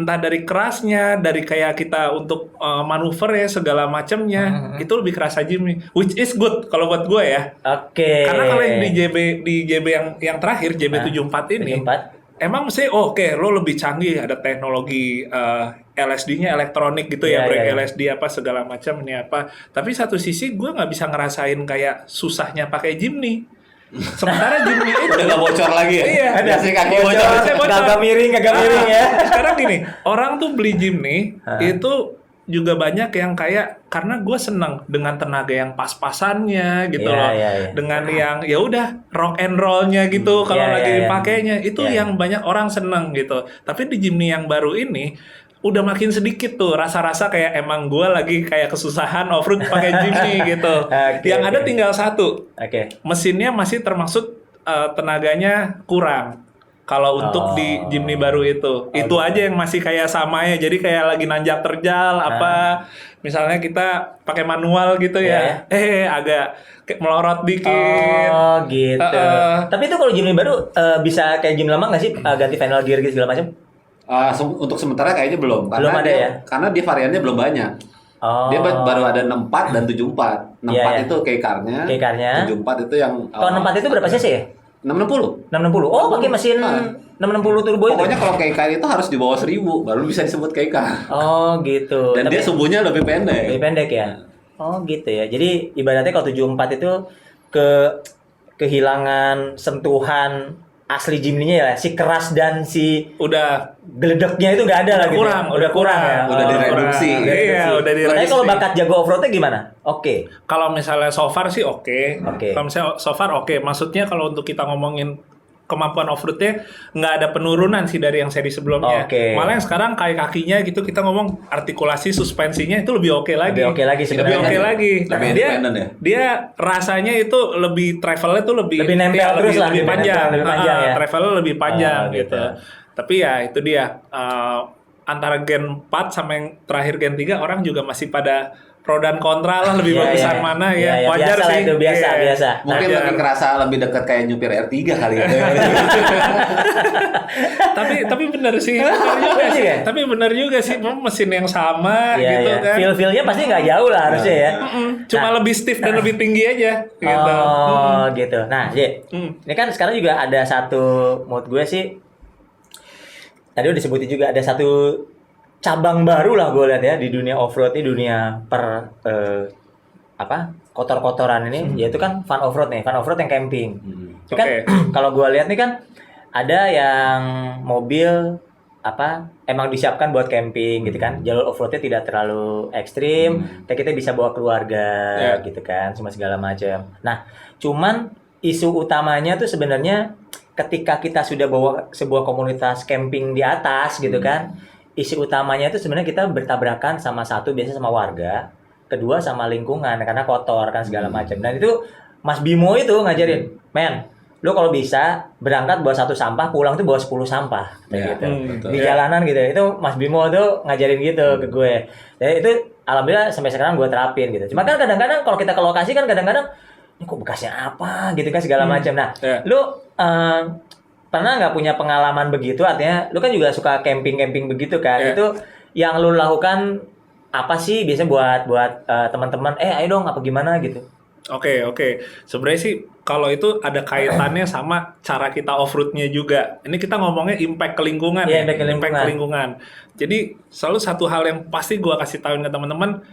Entah dari kerasnya, dari kayak kita untuk manuver ya segala macamnya, itu lebih kerasa Jimny, which is good kalau buat gue ya. Karena kalau yang di JB yang terakhir JB74 ini, emang sih lo lebih canggih, ada teknologi LSD-nya elektronik gitu ya, brake LSD apa segala macam ini apa. Tapi satu sisi gue nggak bisa ngerasain kayak susahnya pakai Jimny. Sementara Jimny itu
udah gak bocor lagi ya?
Iya.
Biasanya kaki bocor.
Kagak miring ya.
Sekarang gini, orang tuh beli Jimny itu juga banyak yang kayak karena gue seneng dengan tenaga yang pas-pasannya gitu loh. Dengan yang ya udah rock and roll-nya gitu kalau lagi dipakainya. Itu yang banyak orang seneng gitu. Tapi di Jimny yang baru ini udah makin sedikit tuh rasa-rasa kayak emang gue lagi kayak kesusahan off-road pakai Jimny gitu. Yang ada tinggal satu. Mesinnya masih termasuk tenaganya kurang. Kalau untuk di Jimny baru itu aja yang masih kayak sama ya. Jadi kayak lagi nanjak terjal apa. Misalnya kita pakai manual gitu ya. Agak melorot dikit.
Oh gitu. Tapi itu kalau Jimny baru bisa kayak Jimny lama nggak sih ganti final gear gitu segala macam?
Untuk sementara kayaknya belum.
Belum ada ya?
Karena dia variannya belum banyak. Dia baru ada 64 dan 74. 64 itu keikarnya. 74 itu yang...
Kalau 64 itu berapa cc ya?
660.
Oh, pakai mesin 660 turbo itu?
Pokoknya kalau keikar itu harus di bawah 1000, baru bisa disebut keikar.
Oh gitu.
Dan dia sumbunya lebih pendek.
Lebih pendek ya? Oh gitu ya. Jadi ibaratnya kalau 74 itu kehilangan sentuhan asli Jimny-nya ya, si keras dan si
udah
geledeknya itu nggak ada lagi. Udah kurang ya.
Udah direduksi.
Iya, udah direduksi.
Tapi kalau bakat jago off-roadnya gimana?
Kalau misalnya so far sih oke.
Oke.
Kalau misalnya so far oke. Maksudnya kalau untuk kita ngomongin kemampuan off-roadnya nggak ada penurunan sih dari yang seri sebelumnya. Malah yang sekarang kakinya gitu kita ngomong artikulasi suspensinya itu lebih oke lagi.
Lebih oke lagi sebenarnya.
Lebih oke lagi.
Lebih independen ya.
Dia rasanya itu lebih travelnya tuh lebih
nempel terus lah.
Lebih panjang.
Lebih panjang ya.
Travelnya lebih panjang gitu. Tapi ya itu dia antara Gen 4 sama yang terakhir Gen 3 orang juga masih pada pro dan kontra lah lebih bagusan mana ya. Wajar
biasa
sih.
Itu biasa.
Mungkin lebih kerasa lebih dekat kayak nyupir R3 kali ya.
tapi benar sih. Tapi benar juga sih mesin yang sama gitu kan.
Feel-nya pasti nggak jauh lah harusnya ya.
Cuma lebih stiff dan lebih tinggi aja gitu.
Gitu. Nah, ini kan sekarang juga ada satu mood gue sih. Tadi udah disebutin juga ada satu cabang baru lah gue lihat ya di dunia off-road ini, dunia kotor-kotoran ini, yaitu kan fun off-road nih, fun off-road yang camping. Kan kalau gue lihat nih kan ada yang mobil emang disiapkan buat camping gitu kan. Jalur off-roadnya tidak terlalu ekstrim, tapi kita bisa bawa keluarga gitu kan, semua segala macam. Nah, cuman isu utamanya tuh sebenarnya ketika kita sudah bawa sebuah komunitas camping di atas gitu kan, isu utamanya itu sebenarnya kita bertabrakan sama satu biasanya sama warga, kedua sama lingkungan karena kotor kan segala macam. Dan itu Mas Bimo itu ngajarin, men, lu kalau bisa berangkat bawa 1 sampah, pulang tuh bawa 10 sampah kayak gitu. Di jalanan gitu. Itu Mas Bimo tuh ngajarin gitu ke gue. Dan itu alhamdulillah sampai sekarang gue terapin gitu. Cuma kan kadang-kadang kalau kita ke lokasi kan kadang-kadang ini kok bekasnya apa gitu kan segala macam. Nah, lu pernah nggak punya pengalaman begitu? Artinya lu kan juga suka camping-camping begitu kan? Itu yang lu lakukan apa sih biasanya buat teman-teman? Ayo dong apa gimana gitu?
Oke. Sebenarnya sih kalau itu ada kaitannya sama cara kita off-roadnya juga. Ini kita ngomongnya impact ke lingkungan ya. Impact ke lingkungan. Jadi selalu satu hal yang pasti gue kasih tahuin ke teman-teman,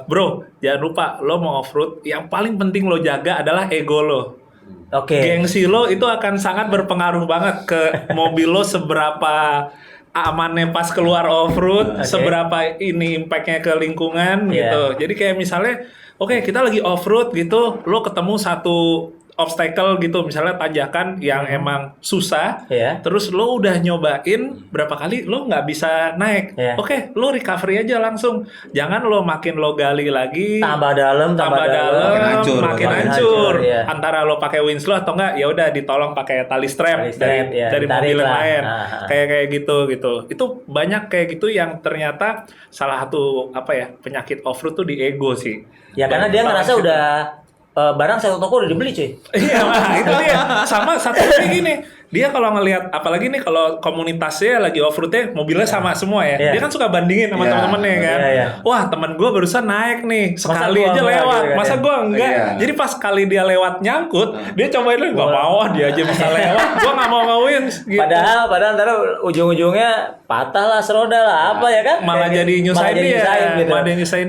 bro, jangan lupa lo mau off-road, yang paling penting lo jaga adalah ego lo. Gengsi lo itu akan sangat berpengaruh banget ke mobil lo, seberapa amannya pas keluar off-road, seberapa ini impact-nya ke lingkungan gitu. Jadi kayak misalnya, oke, kita lagi off-road gitu, lo ketemu satu obstacle gitu, misalnya tanjakan yang emang susah, terus lo udah nyobain berapa kali lo nggak bisa naik, oke, lo recovery aja langsung, jangan lo makin lo gali lagi, tambah dalam, makin hancur. Antara lo pakai winslow atau enggak, ya udah ditolong pakai tali strap dari mobil yang lain, kayak gitu. Itu banyak kayak gitu yang ternyata salah satu penyakit off-road tuh di ego sih.
Ya karena dia ngerasa udah barang satu toko udah dibeli cuy.
Iya, itu dia. Sama satu lagi gini, dia kalau ngelihat, apalagi nih kalau komunitasnya lagi off-roadnya mobilnya sama semua ya, dia kan suka bandingin sama teman-temannya kan. Wah, teman gue barusan naik nih, sekali aja lewat, gitu, masa gue enggak. Jadi pas kali dia lewat nyangkut, dia cobain dulu, nggak mau, dia aja bisa lewat, gue nggak mau ngawin. Gitu.
Padahal ntar ujung-ujungnya patah lah seroda lah apa ya kan?
Malah jadi nyusahin dia.
Gitu.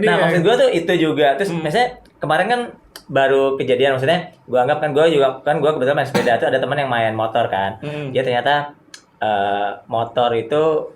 Nah maksud gue tuh itu juga. Terus misalnya kemarin kan baru kejadian, maksudnya gue anggap kan gue kebetulan main sepeda tuh ada teman yang main motor kan. Dia ternyata motor itu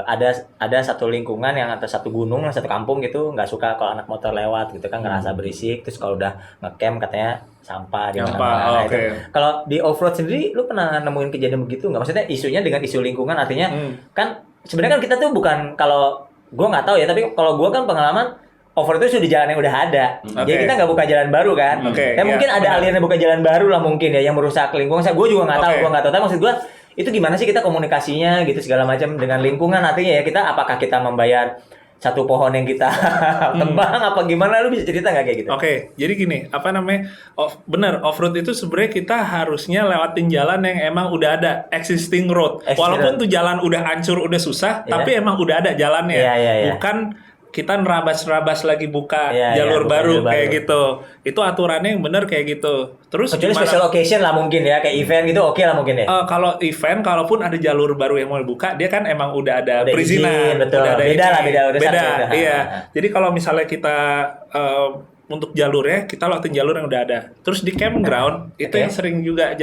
ada satu lingkungan yang atau satu gunung, satu kampung gitu nggak suka kalau anak motor lewat gitu kan, ngerasa berisik. Terus kalau udah ngecamp katanya sampah di mana-mana. Kalau di off-road sendiri lu pernah nemuin kejadian begitu nggak? Maksudnya isunya dengan isu lingkungan, artinya kan sebenarnya kan kita tuh bukan, kalau gue nggak tahu ya, tapi kalau gue kan pengalaman off-road itu sudah di jalan yang udah ada. Jadi kita nggak buka jalan baru kan. Mungkin ada aliran buka jalan baru lah mungkin ya yang merusak lingkungan. Gue juga nggak tahu, Tapi maksud gue itu gimana sih kita komunikasinya gitu segala macam dengan lingkungan, artinya ya kita apakah kita membayar satu pohon yang kita tebang apa gimana, lu bisa cerita nggak kayak gitu?
Jadi gini, bener, off-road itu sebenarnya kita harusnya lewatin jalan yang emang udah ada existing road. Walaupun tuh jalan udah hancur, udah susah, tapi emang udah ada jalannya. Bukan kita nerabas-nerabas lagi buka jalur baru kayak gitu. Itu aturannya yang bener kayak gitu. Terus
kecuali special occasion lah mungkin ya, kayak event gitu oke lah mungkin ya.
Kalau event, kalaupun ada jalur baru yang mau dibuka, dia kan emang udah ada perizinan.
Udah ada
beda. Iya. Jadi kalau misalnya kita untuk jalurnya, kita lewatin jalur yang udah ada. Terus di campground itu yang sering juga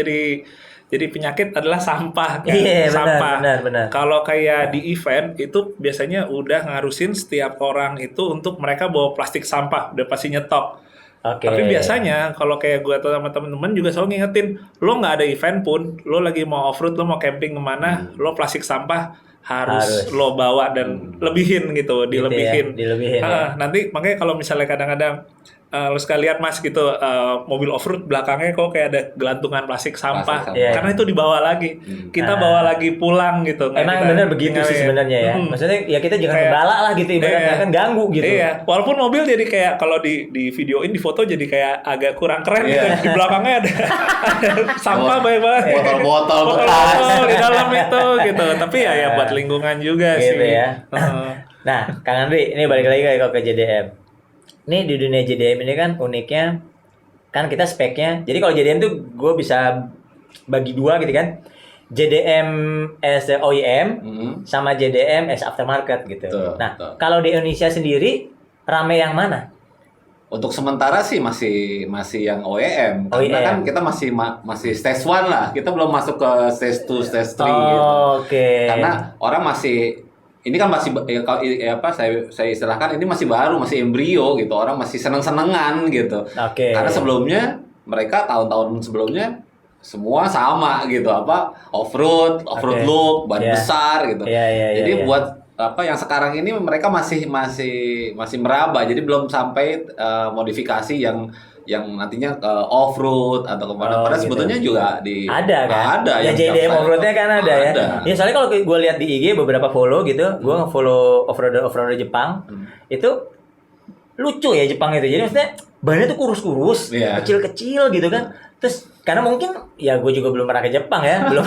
jadi penyakit adalah sampah kan? Sampah.
Benar.
Kalau kayak di event itu biasanya udah ngarusin setiap orang itu untuk mereka bawa plastik sampah, udah pasti nyetok. Tapi biasanya kalau kayak gue atau sama temen-temen juga selalu ngingetin, lo nggak ada event pun, lo lagi mau off-road, lo mau camping kemana, lo plastik sampah harus lo bawa dan lebihin gitu, dilebihin. Nanti makanya kalau misalnya kadang-kadang lo sekalian mas gitu, mobil off-road belakangnya kok kayak ada gelantungan plastik sampah. Karena itu dibawa lagi, kita bawa lagi pulang gitu.
Emang bener begitu sih sebenarnya ya. Maksudnya ya kita jangan ngebalak lah gitu, ibaratnya kan ganggu gitu.
Walaupun mobil jadi kayak kalau di videoin, di foto jadi kayak agak kurang keren gitu. Di belakangnya ada sampah banyak banget.
Botol-botol bekas
di dalam itu gitu. Tapi ya buat lingkungan juga
gitu
sih.
Ya. Nah, Kang Andri, ini balik lagi ke JDM. Ini di dunia JDM ini kan uniknya kan kita speknya. Jadi kalau JDM tuh gue bisa bagi dua gitu kan. JDM as OEM sama JDM as aftermarket gitu. Nah, kalau di Indonesia sendiri rame yang mana?
Untuk sementara sih masih yang OEM karena kan kita masih stage 1 lah. Kita belum masuk ke stage 2, stage 3 gitu.
Oke.
Karena orang masih ini kan masih saya istilahkan ini masih baru, masih embrio gitu. Orang masih seneng-senengan gitu.
Oke.
Karena sebelumnya mereka tahun-tahun sebelumnya semua sama gitu, off-road look, ban besar gitu. Jadi buat yang sekarang ini mereka masih meraba, jadi belum sampai modifikasi yang nantinya ke off-road atau kemana. Padahal sebetulnya juga
ada kan?
Ada
ya JDM off-roadnya kan ada ya. Ya soalnya kalau gue lihat di IG beberapa follow gitu, gue nge-follow off-roader Jepang, itu lucu ya Jepang itu. Jadi maksudnya bannya tuh kurus-kurus, kecil-kecil gitu kan. Terus karena mungkin ya gue juga belum pernah ke Jepang ya, belum.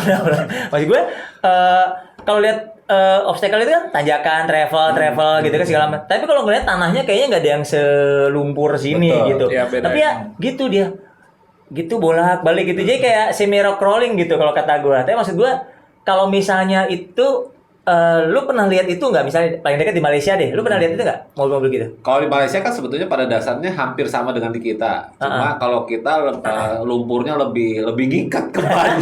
Maksud gue kalau lihat obstacle itu kan tanjakan, travel gitu kan segala macam. Tapi kalau ngeliat tanahnya kayaknya nggak ada yang selumpur sini.
Betul.
Gitu.
Ya, beda.
Tapi ya gitu dia, gitu bolak-balik gitu. Jadi kayak semi rock crawling gitu kalau kata gue. Tapi maksud gue kalau misalnya itu lu pernah lihat itu nggak? Misalnya paling dekat di Malaysia deh, lu pernah lihat itu nggak mobil-mobil gitu?
Kalau di Malaysia kan sebetulnya pada dasarnya hampir sama dengan di kita. Cuma kalau kita lumpurnya lebih ngikat ke ban.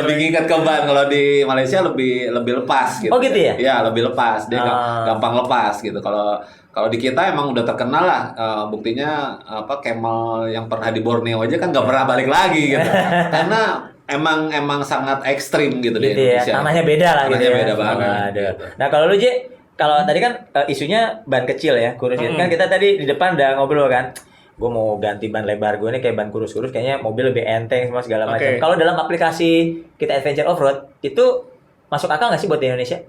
Lebih ngikat ke ban. Kalau di Malaysia lebih lepas gitu.
Oh gitu ya?
Iya, lebih lepas. Dia gampang lepas gitu. Kalau di kita emang udah terkenal lah, buktinya Camel yang pernah di Borneo aja kan nggak pernah balik lagi gitu. Karena emang sangat ekstrim gitu di Indonesia.
Ya, tanahnya beda lah gitu.
Tanahnya beda banget. Gitu.
Nah kalau lu J, kalau tadi kan isunya ban kecil ya, kurus gitu. Kan kita tadi di depan udah ngobrol kan, gue mau ganti ban lebar gue ini kayak ban kurus-kurus, kayaknya mobil lebih enteng semua segala macam. Kalau dalam aplikasi kita adventure off-road, itu masuk akal nggak sih buat di Indonesia?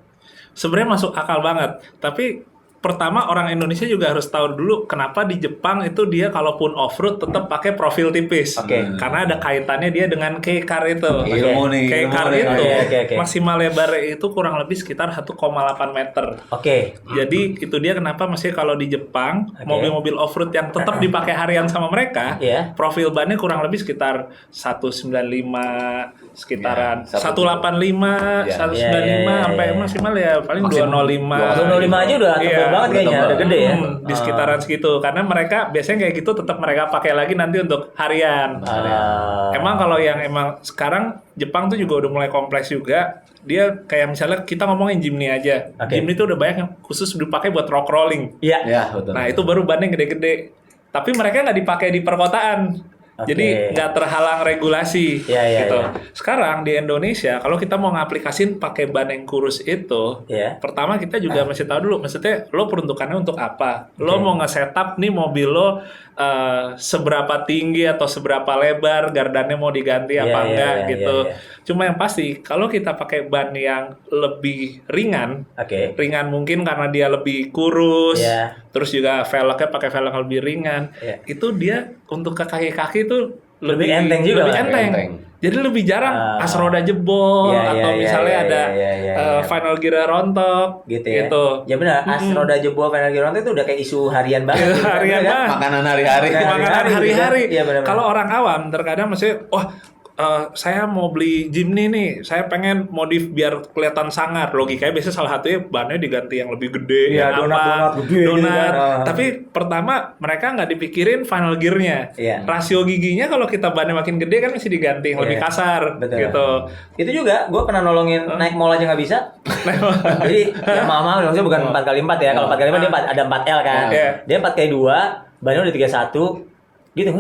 Sebenarnya masuk akal banget, tapi pertama orang Indonesia juga harus tahu dulu kenapa di Jepang itu dia kalaupun off-road tetap pakai profil tipis. Karena ada kaitannya dia dengan K-car itu. K-car itu maksimal lebar itu kurang lebih sekitar 1,8 meter. Jadi itu dia kenapa masih kalau di Jepang mobil-mobil off-road yang tetap dipakai harian sama mereka, profil bannya kurang lebih sekitar 195 sekitaran 185, 195 sampai maksimal ya paling 205.
205 aja udah tebal banget kayaknya, udah gede ya.
Di sekitaran segitu, karena mereka biasanya kayak gitu tetap mereka pakai lagi nanti untuk harian. Emang kalau yang emang sekarang Jepang tuh juga udah mulai kompleks juga. Dia kayak misalnya kita ngomongin Jimny aja. Jimny tuh udah banyak yang khusus dipakai buat rock crawling.
Iya.
Nah itu baru bannya gede-gede. Tapi mereka nggak dipakai di perkotaan. Jadi nggak terhalang regulasi gitu. Sekarang di Indonesia kalau kita mau ngaplikasin pakai ban yang kurus itu, pertama kita juga masih tahu dulu, maksudnya lo peruntukannya untuk apa? Lo mau nge-setup nih mobil lo seberapa tinggi atau seberapa lebar, gardannya mau diganti apa enggak gitu. Cuma yang pasti kalau kita pakai ban yang lebih ringan, ringan mungkin karena dia lebih kurus, terus juga velgnya pakai velg yang lebih ringan, itu dia untuk ke kaki-kaki itu lebih enteng juga, lebih enteng. Jadi lebih jarang as roda jebol atau misalnya ada final gear rontok gitu.
Ya benar, as roda jebol, final gear rontok itu udah kayak isu harian banget.
Harian banget.
Makanan hari-hari.
Makanan hari-hari. Kalau orang awam terkadang masih saya mau beli Jimny nih, saya pengen modif biar kelihatan sangar. Logikanya biasanya salah satunya bannya diganti yang lebih gede,
donat gede.
Tapi pertama mereka nggak dipikirin final gear-nya. Rasio giginya kalau kita bannya makin gede kan mesti diganti yang lebih kasar. Gitu. Itu
juga gue pernah nolongin naik mall aja nggak bisa. Jadi ya maksudnya bukan 4x4 ya. Kalau 4x4 dia ada 4L kan. Dia 4x2, bannya udah 31. Gitu,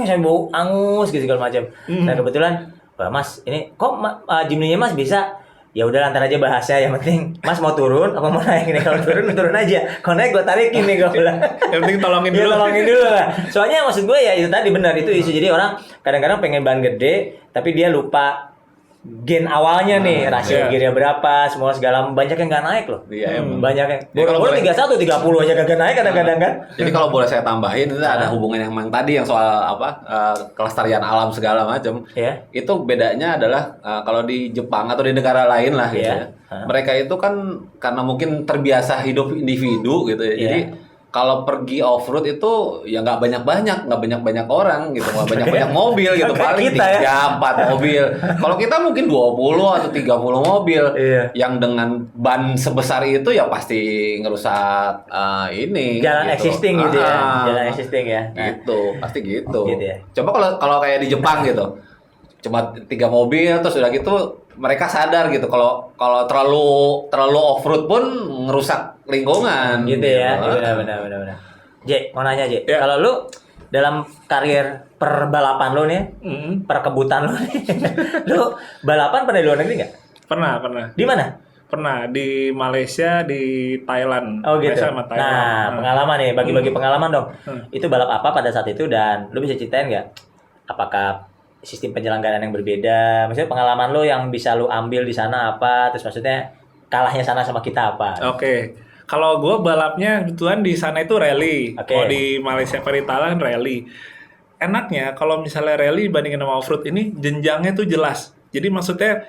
saya bau angus gitu segala macam. Nah kebetulan, Mas, ini kok Jimny-nya Mas bisa? Ya udah lantar aja bahasnya, yang penting Mas mau turun apa mau naik nih? Kalau turun aja. Kalau naik gue tarikin nih gue bilang.
Yang penting tolongin dulu.
Tolongin dulu lah. Soalnya maksud gue ya itu tadi benar itu isu. Jadi orang kadang-kadang pengen ban gede, tapi dia lupa gen awalnya nih, rasio gearnya berapa, semua segala banyak yang nggak naik loh. Banyak yang. Kalau 31, 30 aja kagak naik kadang-kadang kan.
Jadi kalau boleh saya tambahin, itu ada hubungan yang tadi yang soal kelestarian alam segala macam. Itu bedanya adalah kalau di Jepang atau di negara lain lah gitu ya. Mereka itu kan karena mungkin terbiasa hidup individu gitu ya. Jadi kalau pergi off-road itu ya nggak banyak orang gitu, nggak banyak mobil gitu,
Kayak
paling
kita ya.
3-4 mobil. Kalau kita mungkin 20 atau 30 mobil
Iya.
yang dengan ban sebesar itu ya pasti ngerusak ini.
Jalan
gitu.
existing gitu ya.
Ah,
Jalan existing ya. Nah,
Gitu, pasti gitu.
Gitu ya.
Coba kalau kayak di Jepang gitu, cuma 3 mobil terus udah gitu mereka sadar gitu kalau terlalu off-road pun ngerusak lingkungan.
gitu ya. Benar. J, mau nanya J.
Ya.
Kalau lu dalam karir perbalapan lu nih, perkebutan lu nih, lu balapan pernah di luar negeri nggak?
Pernah.
Di mana?
Pernah di Malaysia, di Thailand.
Oh gitu.
Malaysia sama Thailand.
Nah, pengalaman nih, bagi-bagi pengalaman dong.
Hmm.
Itu balap apa pada saat itu dan lu bisa ceritain nggak? Apakah sistem penyelenggaraan yang berbeda? Maksudnya pengalaman lu yang bisa lu ambil di sana apa? Terus maksudnya kalahnya sana sama kita apa?
Oke. Kalau gue balapnya kebetulan di sana itu rally.
Oke.
Kalau di Malaysia di Thailand rally. Enaknya kalau misalnya rally dibandingin sama off-road ini jenjangnya tuh jelas. Jadi maksudnya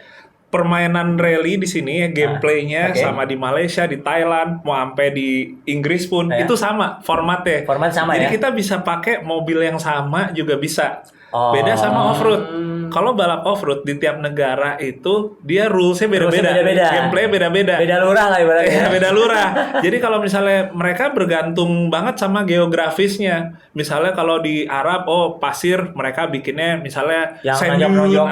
permainan rally di sini ya gameplaynya
oke.
sama di Malaysia, di Thailand, mau sampai di Inggris pun
Ya.
itu sama formatnya.
Format sama
Jadi
ya?
kita bisa pakai mobil yang sama juga bisa.
Oh.
Beda sama off-road. Kalau balap off-road di tiap negara itu dia rulesnya
Rulesnya
beda-beda.
beda-beda.
Gameplay beda-beda.
Beda lurah lah ibaratnya.
Iya, beda lurah. Jadi kalau misalnya mereka bergantung banget sama geografisnya. Misalnya kalau di Arab, pasir, mereka bikinnya misalnya
Yang
sand dune
nonjok-nonjok,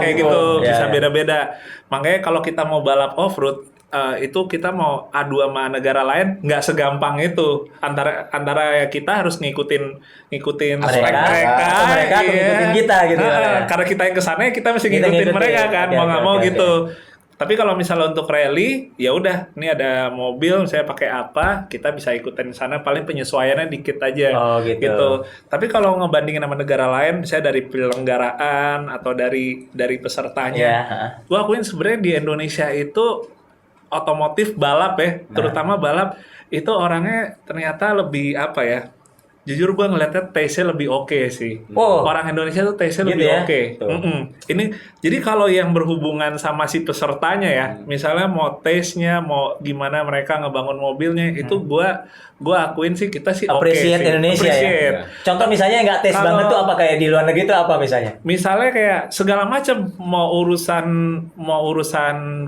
kayak
gitu.
gitu.
Iya,
Bisa
iya.
beda-beda. Makanya kalau kita mau balap off-road, itu kita mau adu sama negara lain nggak segampang itu. Antara kita harus ngikutin aspek
Mereka,
mereka,
atau mereka tuh
iya.
ngikutin kita gitu ya.
Karena kita yang kesana kita mesti
Kita
ngikutin
ngikutin.
mereka kan,
Oke,
mau nggak
oke,
mau
oke,
gitu. Tapi kalau misalnya untuk rally, ya udah, ini ada mobil, saya pakai apa, kita bisa ikutin sana. Paling penyesuaiannya dikit aja.
Oh, gitu.
Tapi kalau ngebandingin sama negara lain, misalnya dari penyelenggaraan atau dari pesertanya,
Iya,
gua akuin sebenarnya di Indonesia itu otomotif balap ya, terutama balap itu orangnya ternyata lebih apa ya? Jujur gue ngeliatnya taste-nya lebih oke sih.
Oh.
Orang Indonesia tuh taste-nya
Gitu
lebih
ya?
oke.
Tuh.
Ini jadi kalau yang berhubungan sama si pesertanya ya, misalnya mau taste-nya, mau gimana mereka ngebangun mobilnya, itu gua akuin sih kita sih oke
Appreciate
sih.
Indonesia
Appreciate.
ya. Contoh misalnya yang nggak tes
Kalau-
banget tuh apa kayak di luar negeri tuh apa misalnya?
Misalnya kayak segala macam mau urusan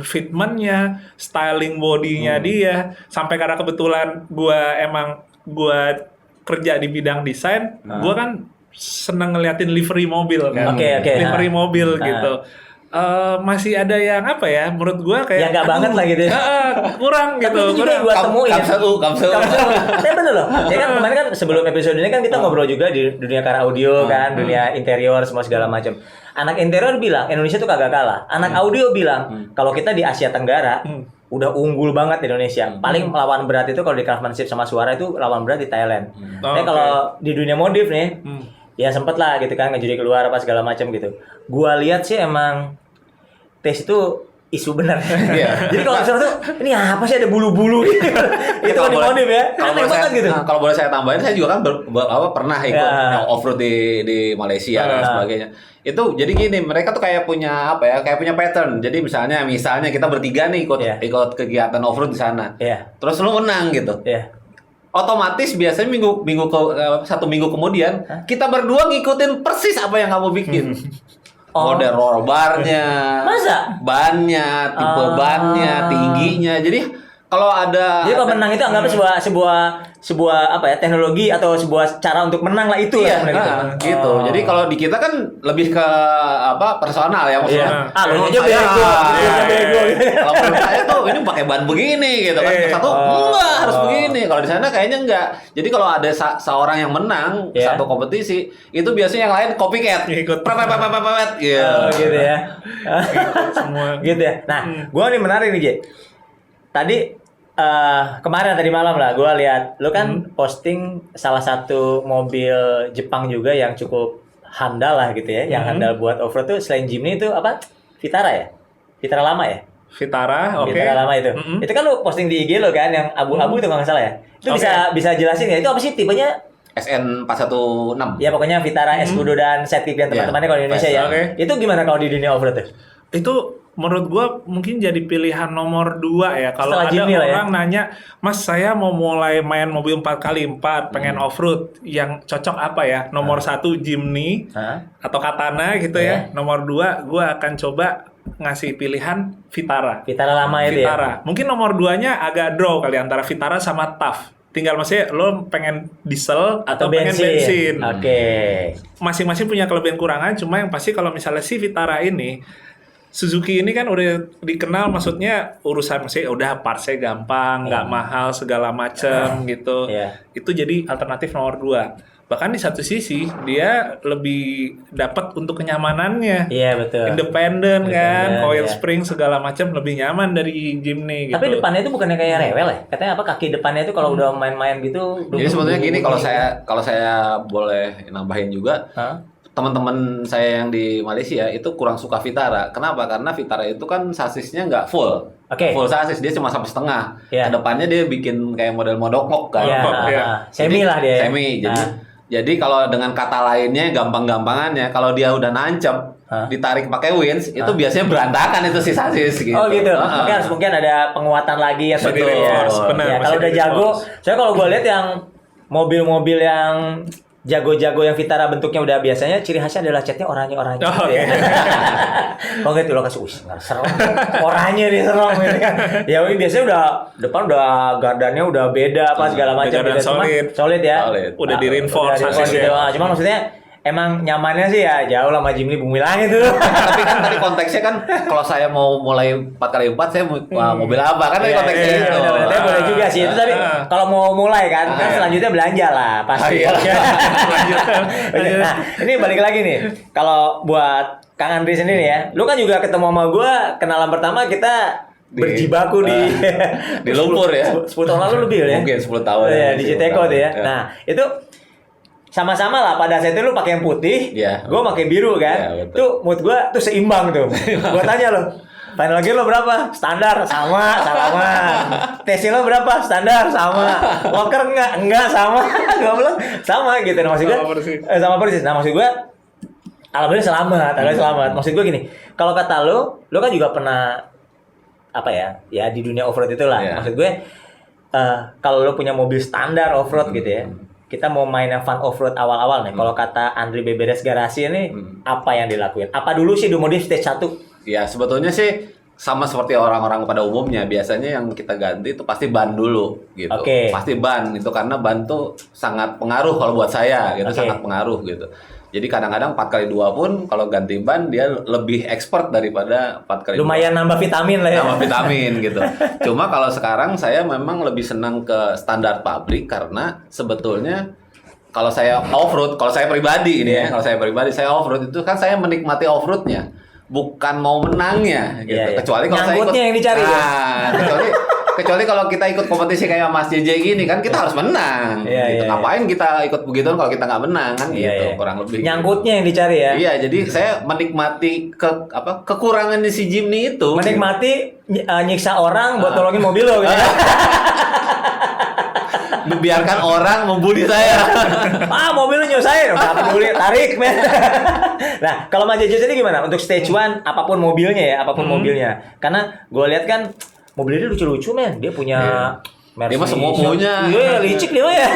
fitmentnya, styling bodinya dia, sampai karena kebetulan gua kerja di bidang desain, gua kan seneng ngeliatin livery mobil kan,
Oke,
livery
nah.
mobil
Nah.
gitu. Masih ada yang apa ya? Menurut gua kayak
Ya nggak banget lah gitu ya.
kurang
Tapi
gitu.
itu juga
kurang.
gua temuin.
Kamsel.
Ya bener loh. Ya kan kemarin kan sebelum episode ini kan kita ngobrol juga di dunia kar audio kan, dunia interior semua segala macam. Anak interior bilang Indonesia tuh kagak kalah. Anak audio bilang kalau kita di Asia Tenggara udah unggul banget Indonesia. Paling lawan berat itu kalau di craftsmanship sama suara itu lawan berat di Thailand. Tapi
Oke.
kalau di dunia modif nih, ya sempet lah gitu kan ngejuri keluar apa segala macam gitu. Gua lihat sih emang tes itu isu benar.
Iya.
Jadi kalau misalnya tuh ini apa sih ada bulu-bulu gitu. Itu kan di modif ya.
Kalau
Aneh
boleh
banget
saya,
gitu.
kalau boleh saya tambahin, saya juga kan pernah ikut
Ya.
yang off-road di Malaysia dan sebagainya. Itu jadi gini, mereka tuh kayak punya apa ya? Kayak punya pattern. Jadi misalnya kita bertiga nih
Iya.
ikut kegiatan off-road di sana.
Iya.
Terus lu menang gitu.
Iya.
Otomatis biasanya satu minggu kemudian kita berdua ngikutin persis apa yang kamu bikin.
Oh.
Model roll barnya,
Masa?
bannya, tipe
Ah.
bannya, tingginya. Jadi kalau ada
Jadi kalau menang itu anggapnya sebuah apa ya teknologi atau sebuah cara untuk menang lah itu
iya,
lah sebenarnya
gitu.
Oh.
Jadi kalau di kita kan lebih ke apa personal ya maksudnya.
Iya. Ah, lu
Menurut
aja
saya,
bego, lu
iya.
aja bego.
Kalau menurut saya tuh ini pakai ban begini gitu kan.
Iya.
Satu enggak harus begini. Kalau di sana kayaknya enggak. Jadi kalau ada seorang yang menang
Iya.
satu kompetisi, itu biasanya yang lain copycat.
Ikut.
Pepet. Gitu.
Oh, gitu ya.
Semua.
Gitu ya. Nah, gua nih menarik nih, J. Tadi kemarin tadi malam lah gua lihat lu kan posting salah satu mobil Jepang juga yang cukup handal lah gitu ya, yang handal buat off-road tuh selain Jimny itu apa? Vitara ya? Vitara lama ya?
Vitara, oke.
Vitara lama itu.
Mm-mm.
Itu kan lu posting di IG lo kan yang abu-abu itu kalau nggak salah ya. Itu
Oke.
bisa jelasin ya? Itu apa sih tipenya?
SN 416.
Ya pokoknya Vitara, Escudo dan Setkick dan teman-temannya kalau di Indonesia ya.
Oke.
Itu gimana kalau di dunia off-road tuh?
Itu menurut gua mungkin jadi pilihan nomor 2 ya. Kalau
Setelah
ada
Jimny lah ya.
orang nanya, Mas saya mau mulai main mobil 4x4, pengen off-road, yang cocok apa ya? Nomor 1 Jimny
Hah?
atau Katana gitu ya. Nomor 2 gua akan coba ngasih pilihan Vitara.
Vitara lama itu ya.
Vitara. Mungkin nomor 2-nya agak draw kali antara Vitara sama TAF. Tinggal maksudnya lo pengen diesel atau pengen bensin.
Oke.
Masing-masing punya kelebihan kurangan, cuma yang pasti kalau misalnya si Vitara ini, Suzuki ini kan udah dikenal, maksudnya urusan maksudnya udah partsnya gampang, nggak mahal segala macem gitu.
Iya.
Itu jadi alternatif nomor 2. Bahkan di satu sisi dia lebih dapat untuk kenyamanannya.
Iya betul.
Independen kan, coil
iya.
spring segala macam lebih nyaman dari Jimny gitu.
Tapi depannya itu bukannya kayak rewel ya? Katanya apa kaki depannya itu kalau udah main-main gitu.
Jadi sebetulnya gini, kalau saya boleh nambahin juga,
Hah?
teman-teman saya yang di Malaysia itu kurang suka Vitara. Kenapa? Karena Vitara itu kan sasisnya nggak full.
Oke.
Full sasis, dia cuma sampai setengah.
Iya.
Kedepannya dia bikin kayak model modokok kan.
Iya,
Iya.
semi lah dia. ya?
Semi.
Ah.
Jadi kalau dengan kata lainnya, gampang-gampangannya, kalau dia udah nancep, ditarik pakai winch, itu biasanya berantakan itu si sasis gitu.
Oh gitu. Mungkin ada penguatan lagi yang
Masih
seperti itu ya.
di-reinforce, benar,
Ya,
masih
kalau udah jago,
di-reinforce.
soalnya kalau gue lihat yang mobil-mobil yang jago-jago yang Vitara bentuknya udah biasanya ciri khasnya adalah catnya oranye-oranye
Oh,
gitu ya. Kalau gitu lo kasih serem. Oranye nih serem gitu kan. Ya ini biasanya udah depan udah gardannya udah beda apa segala macam
gardan
Cuma
solid.
ya.
Solid.
Udah di-reinforce
udah di-reinforce
sasisnya.
gitu. Cuma maksudnya emang nyamannya sih ya jauh lah sama Jimny bumi langit tuh.
Tapi kan tadi konteksnya kan kalau saya mau mulai 4x4 saya mau mobil apa kan tadi konteksnya
Iya,
itu.
benar-benar. Tapi boleh juga sih itu tapi kalau mau mulai kan
iya.
selanjutnya belanja lah pasti.
Ah, iya.
Oke, nah, ini balik lagi nih. Kalau buat Kang Andri sendiri ya, lu kan juga ketemu sama gua kenalan pertama kita berjibaku di
di lumpur ya.
10 tahun lalu lebih ya.
Mungkin 10 tahun.
Ya, di
10
Citeko
tahun.
tuh ya.
Ya.
Nah, itu sama-sama lah pada saat itu lu pakai yang putih,
Iya.
gua pakai biru kan.
Iya, betul.
Tuh mood gua tuh seimbang tuh. Gua tanya lo, final gear lo berapa? Standar, sama. Tesla lo berapa? Standar, sama. Walker enggak sama. Gua bilang sama gitu. Nah, maksud gua
Sama persis.
sama persis. Nah, maksud gua alhamdulillah selamat. Maksud gua gini, kalau kata lo kan juga pernah apa ya? Ya di dunia off-road itulah.
Iya.
Maksud gue kalau lo punya mobil standar off-road gitu ya. Kita mau main yang fun off-road awal-awal nih. Kalau kata Andri Beberes Garasi ini apa yang dilakuin? Apa dulu sih dulu stage 1?
Ya sebetulnya sih sama seperti orang-orang pada umumnya, biasanya yang kita ganti itu pasti ban dulu gitu.
Oke.
Pasti ban itu karena ban tuh sangat pengaruh kalau buat saya gitu,
Oke.
sangat pengaruh gitu. Jadi kadang-kadang 4x2 pun kalau ganti ban dia lebih expert daripada 4x2.
Lumayan nambah vitamin lah ya.
Sama vitamin gitu. Cuma kalau sekarang saya memang lebih senang ke standar pabrik karena sebetulnya kalau saya off-road, kalau saya pribadi ini ya, kalau saya pribadi saya off-road itu kan saya menikmati off-roadnya, bukan mau menangnya gitu.
Iya, iya.
Kecuali kalau saya ikut
Nyangkutnya yang dicari, ya?
kecuali kalau kita ikut kompetisi kayak Mas JJ gini kan kita harus menang
Iya,
gitu.
iya,
Ngapain kita ikut begituan kalau kita nggak menang kan
Iya,
gitu,
iya.
kurang lebih.
Nyangkutnya yang dicari ya.
Iya, jadi saya menikmati kekurangan di si Jimny itu.
Menikmati nyiksa orang buat tolongin mobil lo gitu.
Membiarkan orang membuli saya.
Mobilnya nyusahin, nggak peduli, tarik men. Nah, kalau Mas JJ ini gimana? Untuk stage 1, apapun mobilnya ya, apapun mobilnya. Karena gue lihat kan mobilnya dia lucu-lucu men. Dia punya
Dia mah semua punya.
Iya, licik dia mah ya.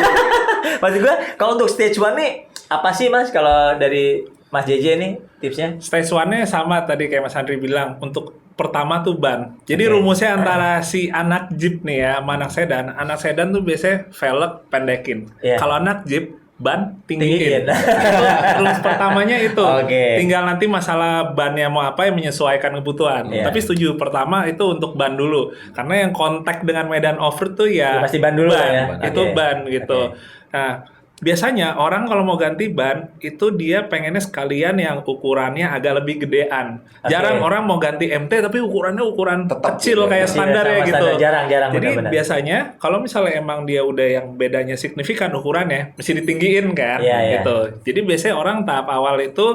Maksud gue, kalau untuk stage 1 nih, apa sih Mas kalau dari Mas JJ nih tipsnya?
Stage 1-nya sama tadi kayak Mas Andri bilang, untuk pertama tuh ban. Jadi
Oke.
rumusnya antara si anak Jeep nih ya sama anak sedan tuh biasanya velg pendekin.
Iya.
Kalau anak Jeep ban
Tinggiin.
tinggiin. Itu rumus pertamanya itu.
Oke.
Tinggal nanti masalah bannya mau apa yang menyesuaikan kebutuhan.
Iya.
Tapi setuju pertama itu untuk ban dulu. Karena yang kontak dengan medan off-road tuh ya,
Ya, pasti ban dulu ya.
Itu
Oke.
ban gitu. Nah, biasanya orang kalau mau ganti ban itu dia pengennya sekalian yang ukurannya agak lebih gedean.
Oke.
Jarang orang mau ganti MT tapi ukurannya ukuran
Tetap
kecil
gitu.
kayak
Kecil,
standar ya
sama
gitu.
standar. Jarang,
Jadi
benar-benar.
biasanya kalau misalnya emang dia udah yang bedanya signifikan ukurannya mesti ditinggiin kan
Iya, iya.
gitu. Jadi biasanya orang tahap awal itu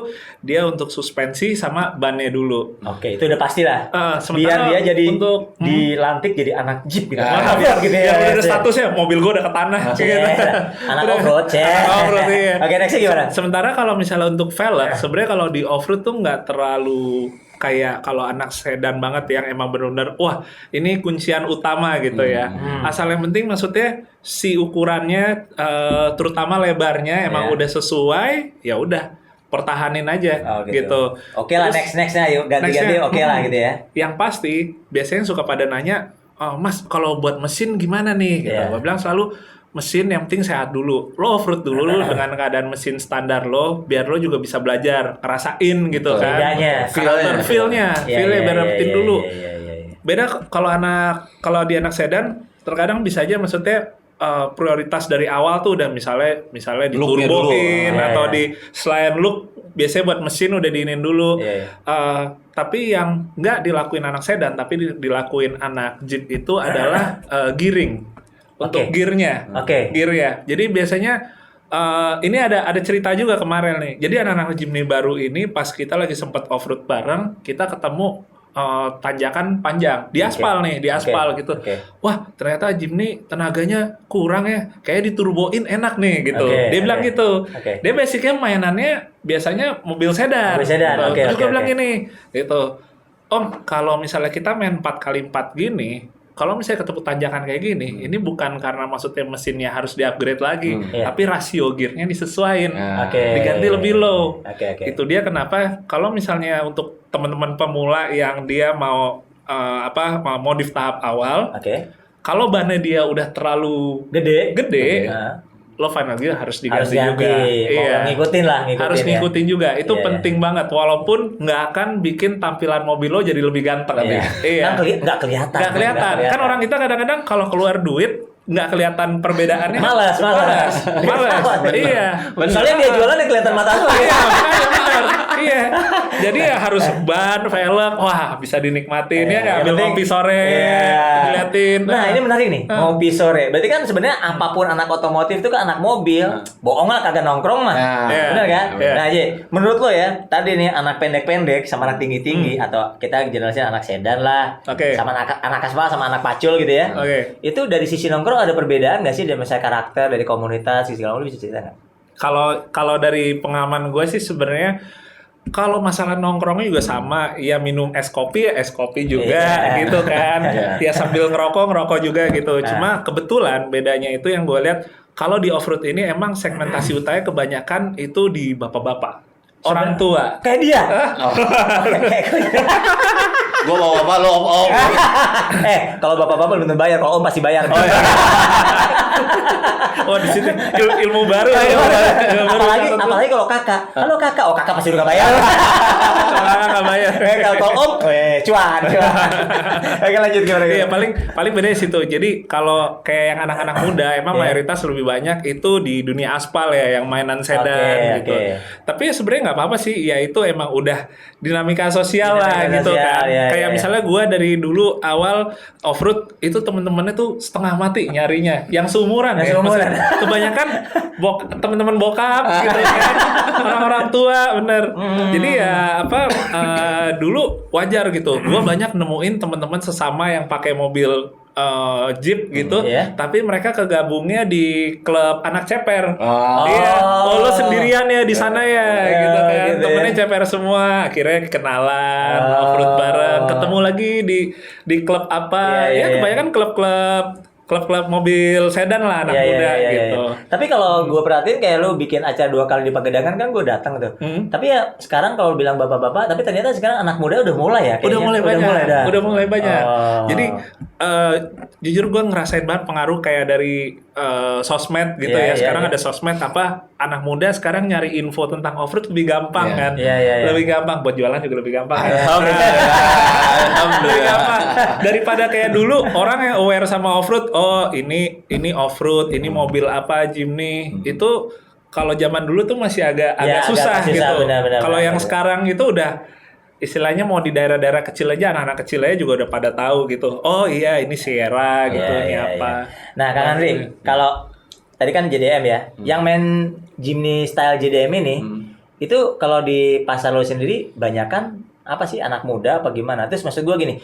dia untuk suspensi sama bannya dulu.
Oke, itu udah pasti lah. Biar
Sementara
dia jadi
untuk
dilantik jadi anak Jeep gitu.
Ah,
Biar gitu
ya, udah ada
Cek.
statusnya mobil gua udah ke tanah
Cek.
gitu.
Anak
Udah.
off-road, cek.
Anak off-road, iya.
Oke, nextnya gimana?
Sementara kalau misalnya untuk velg, sebenarnya kalau di off-road tuh nggak terlalu kayak kalau anak sedan banget yang emang benar-benar wah ini kuncian utama gitu ya. Asal yang penting maksudnya si ukurannya terutama lebarnya emang
Iya.
udah sesuai, ya udah pertahanin aja
Oh,
gitu.
Oke lah,
Terus,
nextnya yuk ganti-ganti
nextnya,
oke lah gitu ya.
Yang pasti biasanya suka pada nanya, "Oh, Mas, kalau buat mesin gimana nih?" Gitu.
Iya.
Gue bilang selalu mesin yang penting sehat dulu. Lo off-road dulu lu dengan keadaan mesin standar lo, biar lo juga bisa belajar, ngerasain gitu kan.
Bedanya.
Feel-nya,
Iya,
feel-nya
iya,
biar
iya,
dapetin
iya,
dulu.
iya, iya, iya.
Beda kalau di anak sedan, terkadang bisa aja maksudnya prioritas dari awal tuh udah misalnya
Look-nya dulu.
diturboin
Iya,
atau
iya.
di selain look biasanya buat mesin udah diinin dulu.
Iya, iya.
Tapi yang nggak dilakuin anak sedan tapi dilakuin anak Jeep itu adalah gearing untuk
Oke.
gearnya.
Oke.
Gear ya. Jadi biasanya ini ada cerita juga kemarin nih. Jadi anak-anak Jimny baru ini pas kita lagi sempat off-road bareng, kita ketemu tanjakan panjang di aspal nih, di aspal gitu.
Oke.
Wah, ternyata Jimny tenaganya kurang ya. Kayak diturboin enak nih gitu.
Oke,
Dia bilang
oke.
gitu.
Oke.
Dia basicnya mainannya biasanya mobil sedan.
Mobil sedan,
gitu.
oke,
Terus
oke,
gue bilang
oke.
gini, gitu. Om, kalau misalnya kita main 4x4 gini, kalau misalnya ketemu tanjakan kayak gini, ini bukan karena maksudnya mesinnya harus di-upgrade lagi,
Iya.
tapi rasio gearnya disesuaiin.
Oke.
Diganti lebih low.
Oke, oke.
Itu dia kenapa kalau misalnya untuk teman-teman pemula yang dia mau mau modif tahap awal,
Oke.
kalau bannya dia udah terlalu
Gede.
gede,
Nah,
lo final gear harus
harus
diganti
ganti.
juga.
Mau ngikutin lah, ngikutin
Harus
ya.
ngikutin juga. Itu
Iya,
penting banget. Walaupun nggak akan bikin tampilan mobil lo jadi lebih ganteng.
Iya.
Iya.
Kan nggak kelihatan.
Nggak kelihatan. Kan orang kita kadang-kadang kalau keluar duit nggak kelihatan perbedaannya.
Malas.
Malas. Iya.
Soalnya dia jualan kelihatan mata lu.
Iya, makanya benar. Iya. Jadi ya harus ban, velg, wah bisa dinikmatin ya nggak?
Yang
Ambil
penting-
ngopi sore,
Iya.
diliatin.
Nah, ini menarik nih, ngopi sore. Berarti kan sebenarnya apapun anak otomotif itu kan anak mobil. Bohong lah kagak nongkrong mah.
Nah,
Iya.
Benar kan?
Iya.
Nah, Ji, menurut lo ya, tadi nih anak pendek-pendek sama anak tinggi-tinggi atau kita generasi anak sedan lah,
Oke.
sama anak aspal sama anak pacul gitu ya.
Oke.
Itu dari sisi nongkrong ada perbedaan nggak sih dari misalnya karakter, dari komunitas, sisi kalau lu bisa cerita nggak?
Kalau dari pengalaman gue sih sebenarnya kalau masalah nongkrongnya juga sama, ya minum es kopi ya es kopi juga
Iya.
gitu kan. Ya sambil ngerokok juga gitu.
Nah.
Cuma kebetulan bedanya itu yang gue lihat kalau di off-road ini emang segmentasi utamanya kebanyakan itu di bapak-bapak. Orang tua.
Kayak dia.
Gue bawa apa lo om.
Kalau bapak-bapak belum bayar, kalau om pasti bayar.
Oh di situ ilmu baru.
Iya,
Ilmu baru
apalagi
satu.
apalagi kalau kakak. Halo kakak, oh kakak pasti udah bayar.
Kalau nggak bayar.
Kalau om, cuan. Oke lanjut gimana?
Iya paling beda di situ. Jadi kalau kayak yang anak-anak muda emang
Iya.
mayoritas lebih banyak itu di dunia aspal ya, yang mainan sedan
Oke,
gitu.
oke.
Tapi ya sebenarnya nggak apa-apa sih. Ya itu emang udah dinamika sosial lah
Dinamika
gitu
sosial,
kan.
iya,
Kayak
iya.
misalnya gue dari dulu awal off-road itu temen-temennya tuh setengah mati nyarinya. Yang seumuran
Yang
ya.
seumuran.
Maksudnya kebanyakan temen-temen bokap gitu kan. Orang-orang tua bener. Jadi ya dulu wajar gitu. Gue banyak nemuin teman-teman sesama yang pakai mobil Jeep gitu,
Iya.
tapi mereka kegabungnya di klub anak ceper.
Oh.
Iya, oh lo sendirian ya di sana ya, gitu kan.
gitu ya.
Temennya ceper semua, akhirnya kenalan, off-road bareng, ketemu lagi di klub apa?
Iya, iya,
Ya
iya.
kebanyakan klub-klub mobil sedan lah anak
Iya,
muda
iya, iya,
gitu.
iya. Tapi kalau gue perhatiin kayak lu bikin acara 2 kali di Pagedangan kan gue datang tuh. Tapi ya sekarang kalau bilang bapak-bapak, tapi ternyata sekarang anak muda udah mulai ya.
Udah
kayaknya.
mulai banyak,
dah.
udah mulai banyak.
Oh.
Jadi jujur gue ngerasain banget pengaruh kayak dari sosmed gitu
Iya,
ya. Sekarang
iya.
ada sosmed apa anak muda sekarang nyari info tentang off-road lebih gampang
Iya.
kan.
Iya, iya, iya.
Lebih gampang buat jualan juga lebih gampang.
Alhamdulillah.
Lebih gampang. Daripada kayak dulu orang yang aware sama off-road, oh ini off-road, ini mobil apa Jimny. Itu kalau zaman dulu tuh masih agak
Ya, agak
susah
susah,
gitu.
benar,
Kalau
benar.
yang sekarang itu udah istilahnya mau di daerah-daerah kecil aja anak-anak kecil aja juga udah pada tahu gitu. Oh iya ini Sierra gitu,
Iya,
ini
iya,
apa.
iya. Nah, Kang Andri, kalau tadi kan JDM ya, yang main Jimny style JDM ini, itu kalau di pasar lo sendiri banyak kan apa sih anak muda apa gimana? Terus maksud gue gini,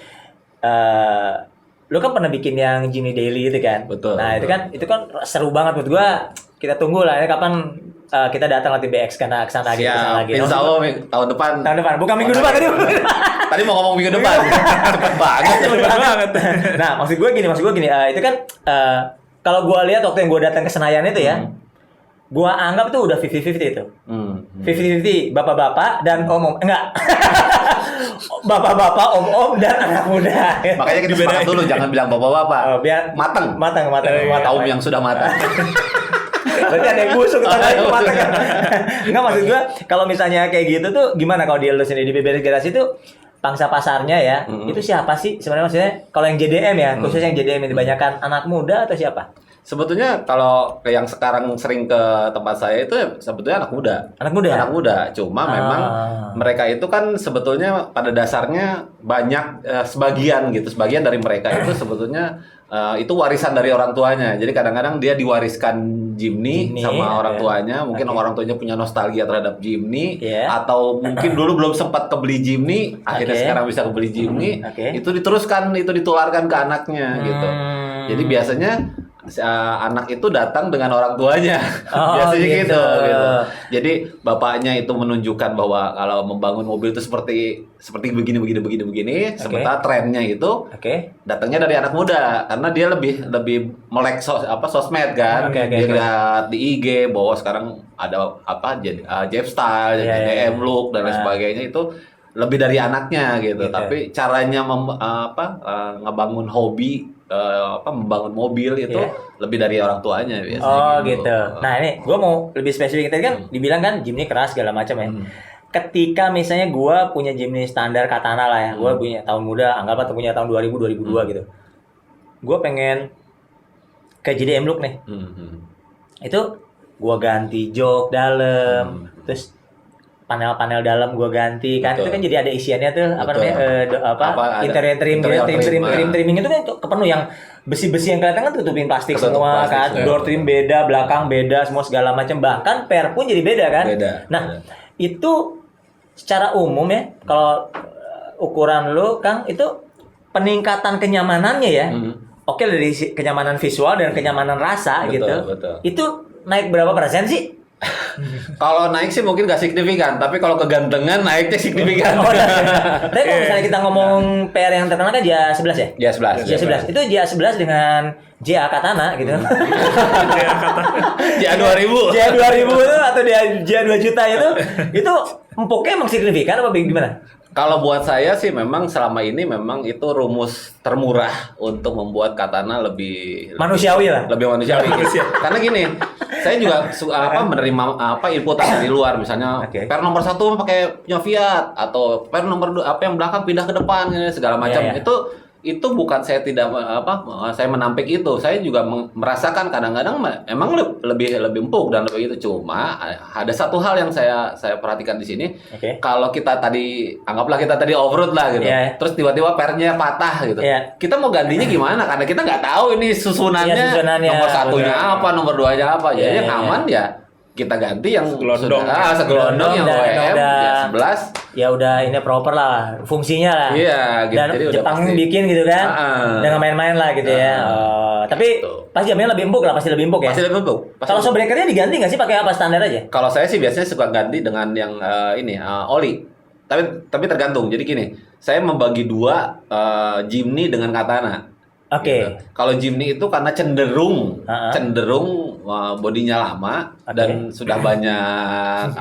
lo kan pernah bikin yang Jimny Daily itu kan?
Betul,
Nah
betul.
itu kan seru banget menurut gue. Kita tunggu lah ya kapan kita datang latih BX karena kesana lagi kesana lagi.
Insya Allah tahun depan.
Tahun depan, bukan minggu depan tadi.
Tadi mau ngomong minggu depan. Cepet banget.
Cepet banget. Nah, maksud gue gini, itu kan kalau gue lihat waktu yang gue datang ke Senayan itu ya, gue anggap tuh udah 50-50 itu. 50-50 bapak-bapak dan om-om. Enggak. Bapak-bapak, om-om dan anak muda.
Makanya kita sepakat dulu, jangan bilang bapak-bapak.
Biar
mateng.
Kaum
yang sudah matang.
Berarti ada yang busuk tanah itu matang kan? Enggak, maksud gue kalau misalnya kayak gitu tuh gimana kalau di lu sendiri di BBR Garasi itu pangsa pasarnya ya, itu siapa sih sebenarnya, maksudnya kalau yang JDM ya, khususnya yang JDM yang dibanyakan anak muda atau siapa?
Sebetulnya kalau yang sekarang sering ke tempat saya itu sebetulnya anak muda. Anak muda. Cuma memang mereka itu kan sebetulnya pada dasarnya banyak sebagian dari mereka itu sebetulnya itu warisan dari orang tuanya. Jadi kadang-kadang dia diwariskan Jimny sama orang tuanya. Mungkin orang tuanya punya nostalgia terhadap Jimny atau mungkin dulu belum sempat kebeli Jimny, akhirnya sekarang bisa kebeli Jimny. Itu diteruskan, itu ditularkan ke anaknya gitu. Jadi biasanya anak itu datang dengan orang tuanya. Biasanya gitu. Jadi bapaknya itu menunjukkan bahwa kalau membangun mobil itu seperti begini. Sementara trennya itu datangnya dari anak muda karena dia lebih melek sosmed kan. Dia lihat di IG bahwa sekarang ada Jepstyle, JDM Look dan lain sebagainya, itu lebih dari anaknya gitu. Tapi caranya ngebangun hobi, membangun mobil itu lebih dari orang tuanya biasanya.
Gitu. Nah ini gue mau lebih spesifik, tadi kan dibilang kan Jimny keras segala macam ya. Ketika misalnya gue punya Jimny standar Katana lah ya, gue punya tahun muda, anggaplah punya tahun 2000 2002 gitu. Gue pengen ke JDM Look nih. Itu gue ganti jok dalam, terus panel-panel dalam gue ganti kan. Itu kan jadi ada isiannya tuh interior trimming itu kan kepenuh yang besi-besi yang kelihatan kan tutupin plastik semua kan. Door trim beda, belakang beda, semua segala macam, bahkan per pun jadi beda kan. Itu secara umum ya, kalau ukuran lu Kang, itu peningkatan kenyamanannya ya. Oke, dari kenyamanan visual dan kenyamanan rasa gitu. Itu naik berapa persen sih?
Kalau naik sih mungkin gak signifikan, tapi kalau kegantengan naiknya signifikan.
Tapi kalau misalnya kita ngomong PR yang terkenal kan JA11 ya? JA11. Itu JA11 dengan JA Katana gitu.
JA 2000.
JA 2000 itu atau JA 2 juta itu empuknya emang signifikan apa gimana?
Kalau buat saya sih memang selama ini memang itu rumus termurah untuk membuat Katana lebih
manusiawi lah.
Lebih manusiawi. Karena gini, saya juga menerima inputan dari luar, misalnya per nomor 1 pakai punya Fiat atau per nomor 2 yang belakang pindah ke depan segala macam. Itu bukan saya tidak saya menampik itu. Saya juga merasakan kadang-kadang emang lebih empuk dan lebih itu. Cuma ada satu hal yang saya perhatikan di sini. Kalau anggaplah kita tadi off-road lah gitu. Terus tiba-tiba pernya patah gitu. Kita mau gantinya gimana? Karena kita nggak tahu ini susunannya nomor 1-nya apa, nomor 2-nya apa. Jadi yang aman ya kita ganti yang segelondong yang OEM ya 11
ya udah ini proper lah fungsinya lah.
Gitu.
Dan
jadi
Jepang bikin gitu kan. Dengan main-main lah gitu ya. Tapi pasti jamnya lebih empuk lah, pasti lebih empuk ya.
Pasti lebih empuk.
Kalau shock breakernya diganti nggak sih pakai apa, standar aja?
Kalau saya sih biasanya suka ganti dengan yang oli. Tapi tergantung. Jadi gini, saya membagi dua Jimny dengan Katana. Gitu. Kalau Jimny itu karena cenderung bodinya lama dan sudah banyak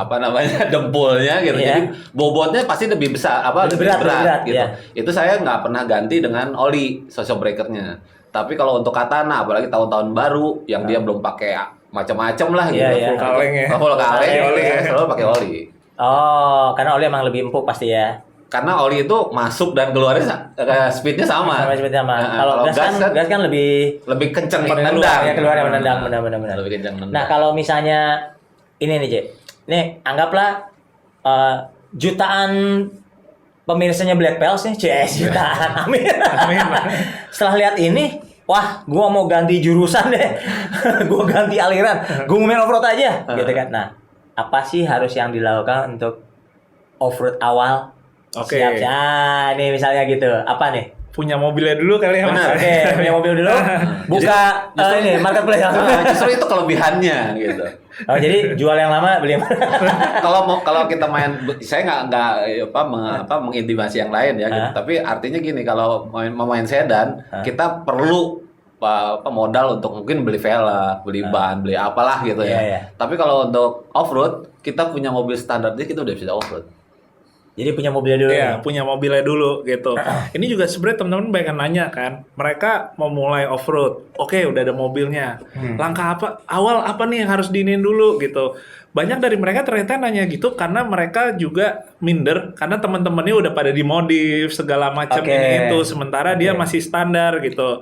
dempulnya gitu. Jadi bobotnya pasti lebih besar, lebih berat gitu. Itu saya nggak pernah ganti dengan oli shock breakernya. Tapi kalau untuk Katana, apalagi tahun-tahun baru yang dia belum pakai macam-macam lah gitu.
Full kaleng ya.
Full kaleng, saya selalu pakai oli.
Karena oli emang lebih empuk pasti ya.
Karena oli itu masuk dan keluarnya speednya sama.
Kalau gas kan lebih
kenceng menendang.
Keluarnya menendang, benar.
Lebih kenceng menendang.
Nah kalau misalnya ini nih, nih anggaplah jutaan pemirsanya Black Pels nih, jutaan, amin. Setelah lihat ini, wah, gua mau ganti jurusan deh, gua ganti aliran, gua mau main off-road aja, gitu kan. Nah, apa sih harus yang dilakukan untuk off-road awal? Siap. Nih misalnya gitu, apa nih?
punya mobilnya dulu kali ya Mas.
Benar.
Oke, punya mobil dulu. Buka ini marketplace langsung.
Justru itu kelebihannya gitu.
Oh, jadi jual yang lama beli yang
Kalau kita main, saya nggak mengintimasi yang lain ya, gitu. Tapi artinya gini, kalau main sedan, kita perlu modal untuk mungkin beli velg, beli ban, beli apalah gitu ya.
Iya.
Tapi kalau untuk off road, kita punya mobil standar, jadi kita udah bisa off road.
Jadi punya mobilnya dulu.
Iya, punya mobilnya dulu gitu. Ini juga sebenarnya teman-teman banyak yang nanya kan, mereka mau mulai off road, oke udah ada mobilnya, langkah awal apa nih yang harus diinin dulu gitu. Banyak dari mereka ternyata nanya gitu karena mereka juga minder karena teman-temannya udah pada dimodif segala macam ini itu, sementara dia masih standar gitu.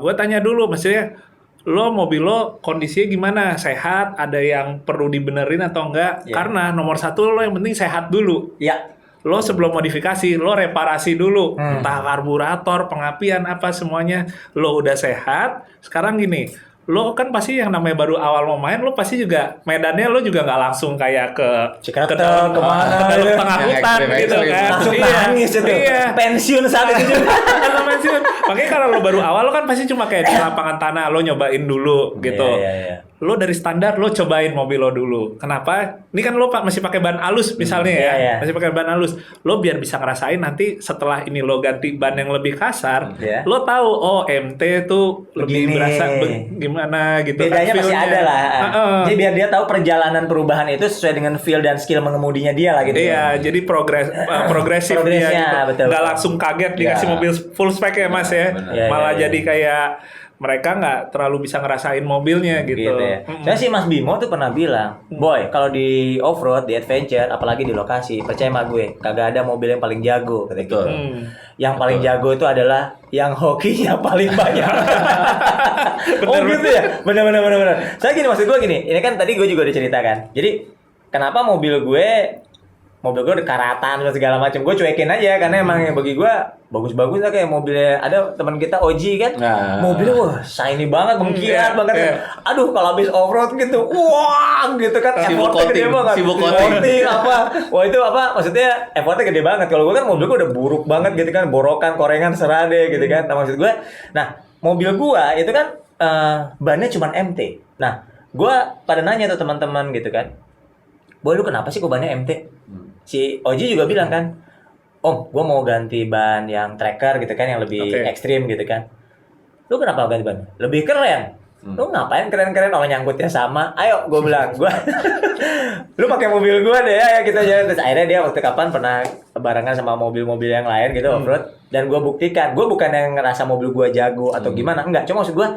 Gue tanya dulu, maksudnya lo mobil lo kondisinya gimana, sehat, ada yang perlu dibenerin atau enggak? Karena nomor satu lo yang penting sehat dulu.
Iya.
Lo sebelum modifikasi, lo reparasi dulu, entah karburator, pengapian, apa semuanya. Lo udah sehat, sekarang gini, lo kan pasti yang namanya baru awal mau main, lo pasti juga medannya lo juga nggak langsung kayak ke
Cikarang
dalam
kemana
ke dalam
gitu.
tengah
Yang
hutan
ekstrim-ekstrim
gitu
gitu.
kan.
Langsung
Iya,
nangis itu.
iya.
Pensiun saat itu juga.
Langsung pensiun. Makanya kalau lo baru awal lo kan pasti cuma kayak di lapangan tanah, lo nyobain dulu gitu.
Iya.
Lo dari standar lo cobain mobil lo dulu. Kenapa? Ini kan lo masih pakai ban halus misalnya ya.
Iya.
Masih pakai ban halus. Lo biar bisa ngerasain nanti setelah ini lo ganti ban yang lebih kasar,
Iya.
lo tahu oh MT tuh lebih
Begini.
berasa gimana gitu.
Bedanya masih
feel-nya.
ada lah.
Heeh.
Jadi biar dia tahu perjalanan perubahan itu sesuai dengan feel dan skill mengemudinya dia lah gitu.
Iya, jadi progresif
Progresnya,
dia gitu.
betul.
Nggak langsung kaget dikasih
Iya.
mobil full spec ya Mas ya.
benar.
Iya,
Malah
iya.
jadi kayak mereka nggak terlalu bisa ngerasain mobilnya gitu.
Ya. Saya sih Mas Bimo tuh pernah bilang, boy kalau di off road, di adventure, apalagi di lokasi, percaya sama gue, kagak ada mobil yang paling jago kata gitu.
Betul.
Yang paling jago itu adalah yang hokinya paling banyak. Oh gitu ya, benar. Saya gini, maksud gue gini, ini kan tadi gue juga udah ceritakan. Jadi kenapa mobil gue udah karatan dan segala macam, gue cuekin aja karena emang yang bagi gue bagus-bagus lah, kayak mobilnya ada teman kita Oji kan,
Nah.
mobilnya wah shiny banget, mengkilat banget.
iya.
Aduh kalau habis off road gitu, wah gitu kan,
Sibuk
effortnya gede
coating,
banget.
sibuk coating.
Coating apa, wah itu apa, maksudnya effortnya gede banget. Kalau gue kan mobil gue udah buruk banget gitu kan, borokan, korengan, serade gitu kan. Nah maksud gue, nah mobil gue itu kan bannya cuma MT. Nah gue pada nanya tuh teman-teman gitu kan, boy lu kenapa sih kok bannya MT? Si Oji juga bilang kan, Om, gue mau ganti ban yang tracker gitu kan, yang lebih
Oke.
ekstrim gitu kan. Lu kenapa ganti ban? Lebih keren. Lu ngapain keren-keren, orang nyangkutnya sama. Ayo, gue bilang, lu pakai mobil gue deh ya, kita jalan. Terus akhirnya dia waktu kapan pernah barengan sama mobil-mobil yang lain gitu off road, dan gue buktikan, gue bukan yang ngerasa mobil gue jago atau gimana, enggak. Cuma maksud gue,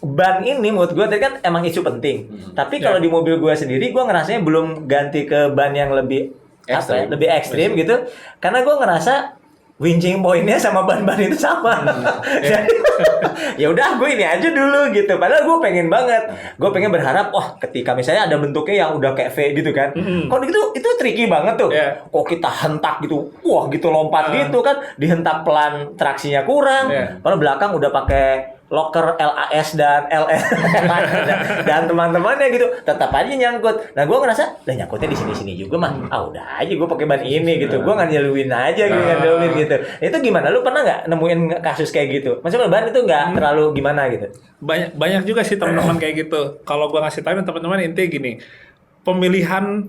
ban ini menurut gue tadi kan emang isu penting. Tapi kalau di mobil gue sendiri, gue ngerasanya belum ganti ke ban yang lebih
Ekstrim.
lebih ekstrim gitu, karena gue ngerasa winching pointnya sama ban-ban itu sama. Jadi ya udah gue ini aja dulu gitu. Padahal gue pengen banget, gue pengen berharap wah ketika misalnya ada bentuknya yang udah kayak V gitu kan, kok itu tricky banget tuh.
Yeah.
Kok kita hentak gitu, wah gitu lompat gitu kan, dihentak pelan traksinya kurang.
Yeah.
Padahal belakang udah pakai locker LAS dan LS dan teman-temannya gitu, tetap aja nyangkut. Nah gue ngerasa, lah nyangkutnya di sini juga mah, udah aja gue pakai ban ini gitu, gue ngandeluin aja gitu, ngandeluin gitu. Itu gimana? Lu pernah nggak nemuin kasus kayak gitu? Maksudnya ban itu nggak terlalu gimana gitu?
Banyak juga sih teman-teman kayak gitu. Kalau gua ngasih tahu teman-teman intinya gini, pemilihan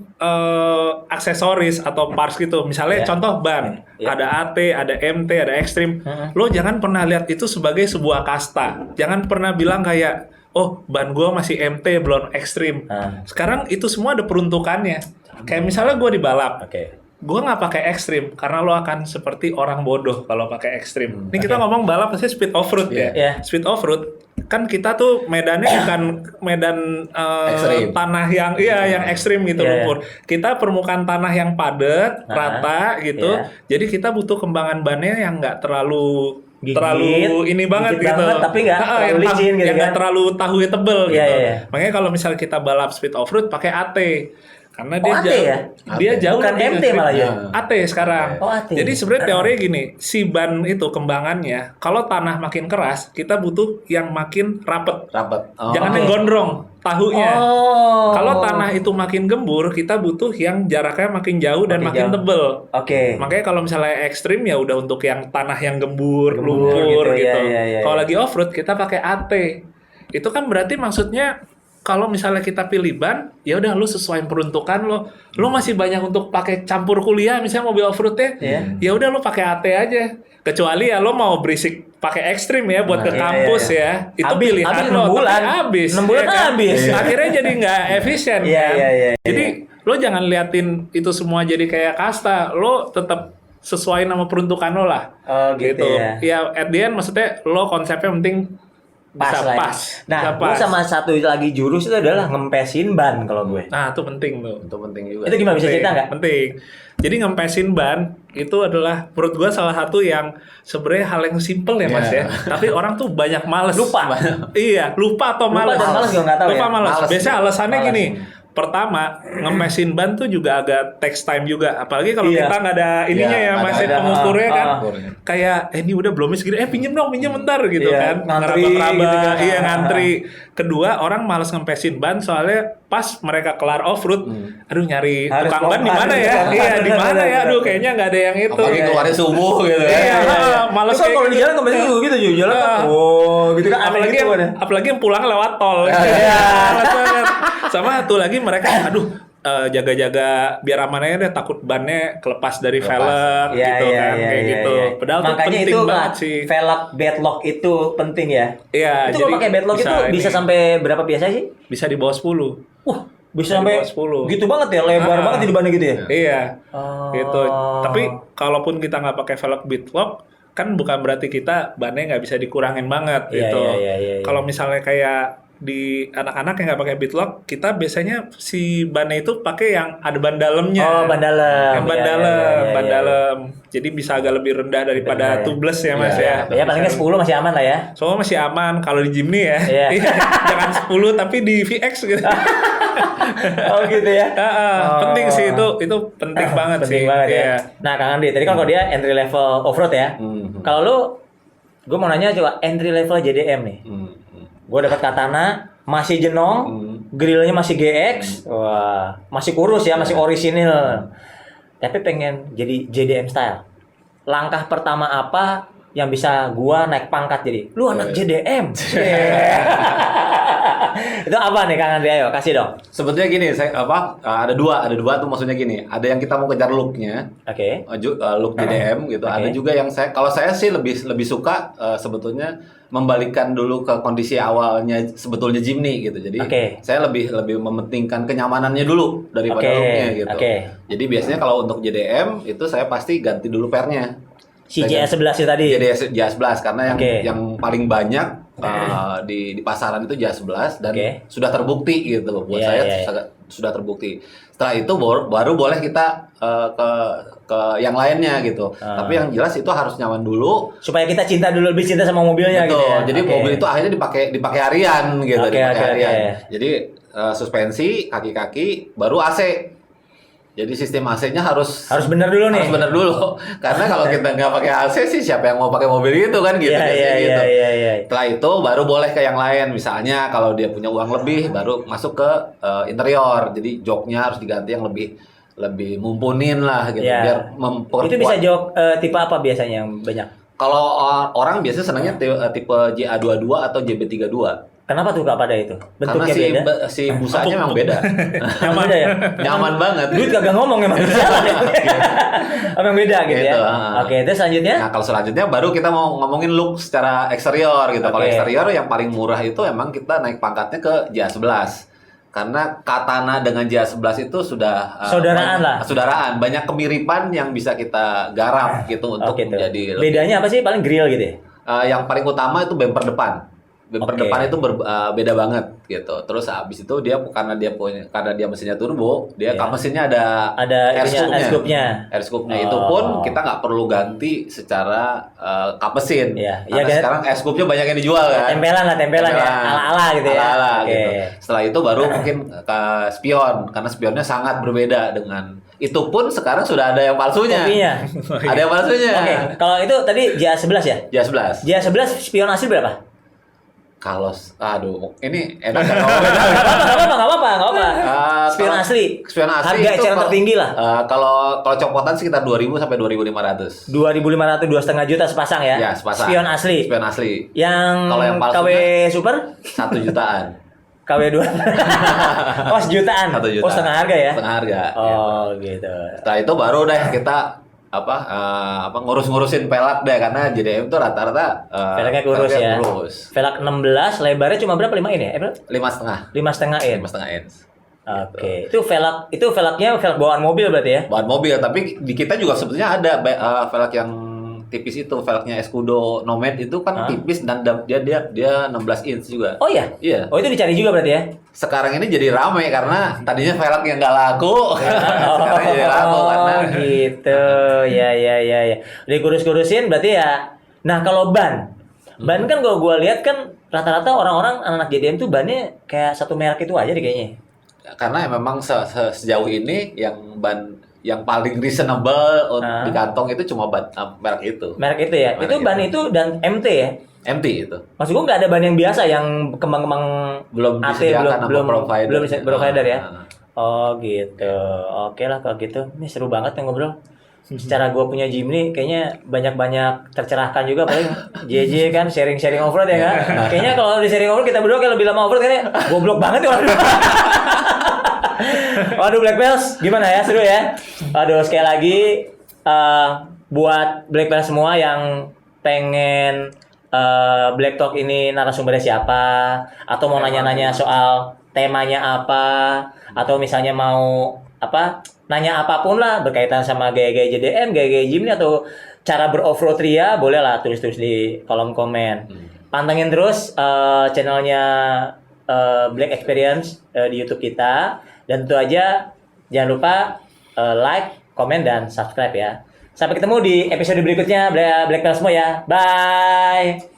aksesoris atau parts gitu. Misalnya contoh ban, ada AT, ada MT, ada Extreme. Lo jangan pernah lihat itu sebagai sebuah kasta. Jangan pernah bilang kayak, oh ban gua masih MT belum Extreme. Sekarang itu semua ada peruntukannya. Kayak misalnya gua di balap. Gue nggak pakai ekstrim karena lo akan seperti orang bodoh kalau pakai ekstrim. Ini kita ngomong balap pasti speed off road ya. Speed off road kan kita tuh medannya bukan medan tanah yang yang ekstrim gitu lumpur. Kita permukaan tanah yang padat, rata gitu. Jadi kita butuh kembangan bannya yang nggak terlalu ini banget gitu.
Banget, tapi nggak terlalu licin gitu
yang nggak
kan.
terlalu tahunya tebel gitu.
Iya.
Makanya kalau misalnya kita balap speed off road pakai AT. Karena
Oh, AT ya?
dia
AT.
jauh
Bukan
lebih
MT
nge-grip.
malah ya?
AT sekarang.
Oh, AT.
Jadi sebenarnya teorinya gini, si ban itu kembangannya, kalau tanah makin keras, kita butuh yang makin rapet.
Rapat. Oh.
Jangan yang gondrong tahunya.
Oh.
Kalau tanah itu makin gembur, kita butuh yang jaraknya makin jauh dan
Makin
makin
jauh.
tebel.
Oke.
Makanya kalau misalnya ekstrim ya udah untuk yang tanah yang gembur,
Gembur
lumpur
gitu,
gitu.
ya.
Kalau lagi off-road kita pakai AT. Itu kan berarti maksudnya kalau misalnya kita pilih ban, ya udah lu sesuai peruntukan lo. Lu masih banyak untuk pakai campur kuliah misalnya mobil off-road-nya.
Iya.
Ya udah lu pakai AT aja. Kecuali ya lo mau berisik pakai ekstrim ya buat ke
Iya,
kampus
iya.
ya. Itu
Habis-
pilihan
habis
lo.
6 bulan.
Tapi habis.
6 bulan
ya kan?
habis.
Akhirnya jadi nggak efisien
Iya,
kan.
iya.
Jadi lo jangan liatin itu semua jadi kayak kasta. Lo tetap sesuai nama peruntukan lo lah.
Oh, gitu ya.
Ya at the end maksudnya lo konsepnya penting
Pas
bisa
lah ya.
pas.
Nah,
bisa
gue
pas.
sama satu lagi jurus itu adalah ngempesin ban kalau gue.
Nah, itu penting tuh.
Itu penting juga.
Itu gimana bisa cerita nggak?
Penting. Jadi ngempesin ban itu adalah menurut gua salah satu yang sebenarnya hal yang simple ya Mas ya. Tapi orang tuh banyak males.
Lupa.
Iya, lupa atau
Lupa
males.
dan males juga nggak tahu
Lupa
ya.
males.
Males.
Biasanya alasannya
Males.
gini. Pertama, ngempesin ban tuh juga agak takes time juga. Apalagi kalau
Iya.
kita nggak ada ininya
Iya,
ya,
nggak
Mas
ada.
ya, pengukurnya kan.
Pengukurnya.
Kayak ini udah belum segini, pinjem dong, pinjem bentar gitu
Iya,
kan.
ngantri
Ngeraba-ngeraba,
gitu kan.
iya ngantri. Kedua, orang malas ngempesin ban soalnya pas mereka kelar off-road, aduh nyari
Harus
tukang ban di
pompa,
mana
harus
ya?
pompa,
Iya, di mana
benar,
ya? Aduh,
benar.
kayaknya nggak ada yang itu.
Apalagi keluarnya subuh gitu ya.
Iya, males
Itu kan
kayak
kalau di
gitu.
jalan ngempesin juga gitu, Ju. Jalan kan.
Ah.
Oh, gitu kan aneh
Apalagi
gitu
yang,
kan.
apalagi yang pulang lewat tol.
Iya.
Males banget. Sama satu lagi mereka, aduh jaga-jaga biar aman aja deh, takut bannya kelepas dari velg
Iya,
gitu
iya,
kan,
iya,
kayak
iya,
gitu.
iya.
Padahal tuh
makanya
penting
itu
banget sih.
velg bedlock itu penting ya.
Iya,
Itu kalau pakai bedlock itu bisa sampai berapa biasa sih?
bisa di bawah 10.
Wah, bisa
Bisa
sampai
di bawah 10.
gitu banget ya, lebar
Ah.
banget di depannya gitu ya.
Iya.
Oh.
Gitu. Tapi kalaupun kita nggak pakai velg bitlock, kan bukan berarti kita bannya nggak bisa dikurangin banget
Iya,
gitu.
iya, iya, iya.
Kalau misalnya kayak di anak-anak yang nggak pakai bitlock, kita biasanya si bannya itu pakai yang ada ban dalamnya.
Oh, ban dalam.
Yang ban
Iya, iya,
dalam,
iya, iya,
ban
iya.
dalam. Jadi bisa agak lebih rendah daripada
Rendah ya.
tubeless ya Mas
Iya,
ya.
Ya palingnya 10 masih aman lah ya.
Soalnya masih aman kalau di Jimny ya.
Iya.
Jangan 10 tapi di VX gitu.
Oh gitu ya. Oh.
Penting sih itu penting banget
Penting
sih.
banget ya.
Iya.
Nah, Kang Andi, tadi kan kalau dia entry level off-road ya. Kalau lu, gue mau nanya coba entry level JDM nih. Gue dapat Katana, masih jenong, grillnya masih GX, wah, masih kurus ya, masih orisinil. Tapi pengen jadi JDM style. Langkah pertama apa yang bisa gua naik pangkat jadi? Lu anak JDM. Itu apa nih Kang Andri? Ayo kasih dong.
Sebetulnya gini, ada dua tuh maksudnya gini. Ada yang kita mau kejar looknya,
Oke.
look JDM gitu.
Oke.
Ada juga yang kalau saya sih lebih suka sebetulnya membalikkan dulu ke kondisi awalnya sebetulnya Jimny gitu. Jadi
Oke.
saya lebih mementingkan kenyamanannya dulu daripada
Oke,
looknya gitu.
oke.
Jadi biasanya kalau untuk JDM itu saya pasti ganti dulu pernya.
Si JS11 itu tadi.
Jadi JS11 karena
Oke.
yang paling banyak di pasaran itu JS11 dan
Oke.
sudah terbukti gitu buat
Iya,
saya
iya, iya.
sudah terbukti. Setelah itu baru boleh kita ke yang lainnya gitu. Tapi yang jelas itu harus nyaman dulu.
Supaya kita cinta dulu, lebih cinta sama mobilnya
Betul.
gitu ya.
Jadi
Oke.
mobil itu akhirnya dipakai harian gitu,
Oke,
dipakai
oke,
harian.
oke.
Jadi suspensi, kaki-kaki, baru AC. Jadi sistem AC-nya harus
bener dulu nih.
harus bener dulu. Karena kalau kita nggak pakai AC sih siapa yang mau pakai mobil itu kan gitu.
Iya,
biasanya
iya,
gitu.
iya, iya.
Setelah itu baru boleh ke yang lain. Misalnya kalau dia punya uang lebih baru masuk ke interior. Jadi joknya harus diganti yang lebih mumpunin lah gitu
Iya.
biar memperkuat.
Itu bisa jok tipe apa biasanya yang banyak?
Kalau orang biasanya senangnya tipe JA22 atau JB32.
Kenapa tuh Kak pada itu?
Karena
Bentuknya beda?
si busanya memang beda.
Nyaman beda ya?
Nyaman banget.
Duit kagak ngomong emang. Emang beda gitu
Gitu,
ya. Oke, terus selanjutnya?
Nah, kalau selanjutnya baru kita mau ngomongin look secara eksterior gitu. Kalau
Oke.
eksterior yang paling murah itu emang kita naik pangkatnya ke JA11. Karena Katana dengan JA11 itu sudah
Saudaraan lah.
Saudaraan, banyak kemiripan yang bisa kita garap gitu untuk
Oke, tuh.
menjadi lebih.
Bedanya apa sih? Paling grill gitu ya?
Yang paling utama itu bumper depan. bumper
Oke.
depan itu beda banget gitu. Terus habis itu dia karena dia mesinnya turbo, dia
Iya.
kap mesinnya ada
Ada ininya, air scoop-nya.
Air scoop-nya
Oh.
itu pun kita nggak perlu ganti secara kap mesin.
Iya.
Karena
Iya,
sekarang air scoop-nya banyak yang dijual kan.
Tempelan ya, ala-ala gitu ya.
Ala-ala
Oke.
gitu. Setelah itu baru mungkin ke spion, karena spionnya sangat berbeda dengan itu pun sekarang sudah ada yang palsunya.
Kopinya.
Ada yang palsunya.
Oke, kalau itu tadi JA11 ya?
JA11.
JA11 spion asli berapa?
Kalau aduh, ini enak kan
Nggak apa-apa. Spion
kalau
asli.
Spion asli
Harga
itu
eceran
kalau-
tertinggi lah.
Kalau copotan sekitar 2.000 sampai 2.500.
2.500, 2,5 juta sepasang ya?
Ya, sepasang.
Spion asli.
Spion asli.
Yang
Kalau yang palsunya-
KW Super?
1 jutaan.
KW 2. Oh, sejutaan.
1 juta.
Oh, setengah harga ya?
Setengah harga.
Oh, gitu.
Setelah itu baru deh kita ngurus-ngurusin pelak deh, karena JDM itu rata-rata
Velgnya kurus ya.
kurus.
Velg 16, lebarnya cuma berapa? 5 in ya?
5,5.
5,5 in.
5,5 inch.
Oke. Itu velgnya velg bawaan mobil berarti ya?
Bahan mobil, tapi di kita juga sebetulnya ada velg yang tipis itu, velgnya Escudo Nomad itu kan tipis dan dia 16 inch juga.
Oh iya?
Iya.
Oh, itu dicari juga berarti ya?
Sekarang ini jadi rame karena tadinya velg yang nggak laku, sekarang jadi laku karena
gitu. Ya. Dikurus-kurusin berarti ya. Nah, kalau ban kan kalau gua lihat kan rata-rata orang-orang anak-anak JDM tuh bannya kayak satu merek itu aja deh kayaknya.
karena memang sejauh ini yang paling reasonable di kantong itu cuma ban merek itu.
Merek itu ya.
Merek
Itu ban itu dan MT ya.
MT itu.
Maksud gua nggak ada ban yang biasa yang kembang-kembang
Belum
AT
disediakan sama
belum
provider.
belum bisa provider ya.
Nah.
Oh gitu. Oke lah kalau gitu. Ini seru banget nih ngobrol. Secara gue punya Jimny kayaknya banyak tercerahkan juga paling JJ kan sharing-sharing offroad ya kan. Kayaknya kalau di sharing offroad kita berdua kayak lebih lama offroad kayaknya goblok banget ya. Waduh Black Bells gimana ya, seru ya. Aduh sekali lagi buat Black Bells semua yang pengen Black Talk ini narasumbernya siapa, atau mau nanya-nanya soal temanya apa, atau misalnya mau nanya apapun lah berkaitan sama gaya-gaya JDM, gaya-gaya Jimny, atau cara beroffroad Ria, boleh lah tulis-tulis di kolom komen. Pantengin terus channelnya Black Experience di YouTube kita, dan tentu aja jangan lupa like, komen, dan subscribe ya. Sampai ketemu di episode berikutnya Black Bells semua ya. Bye.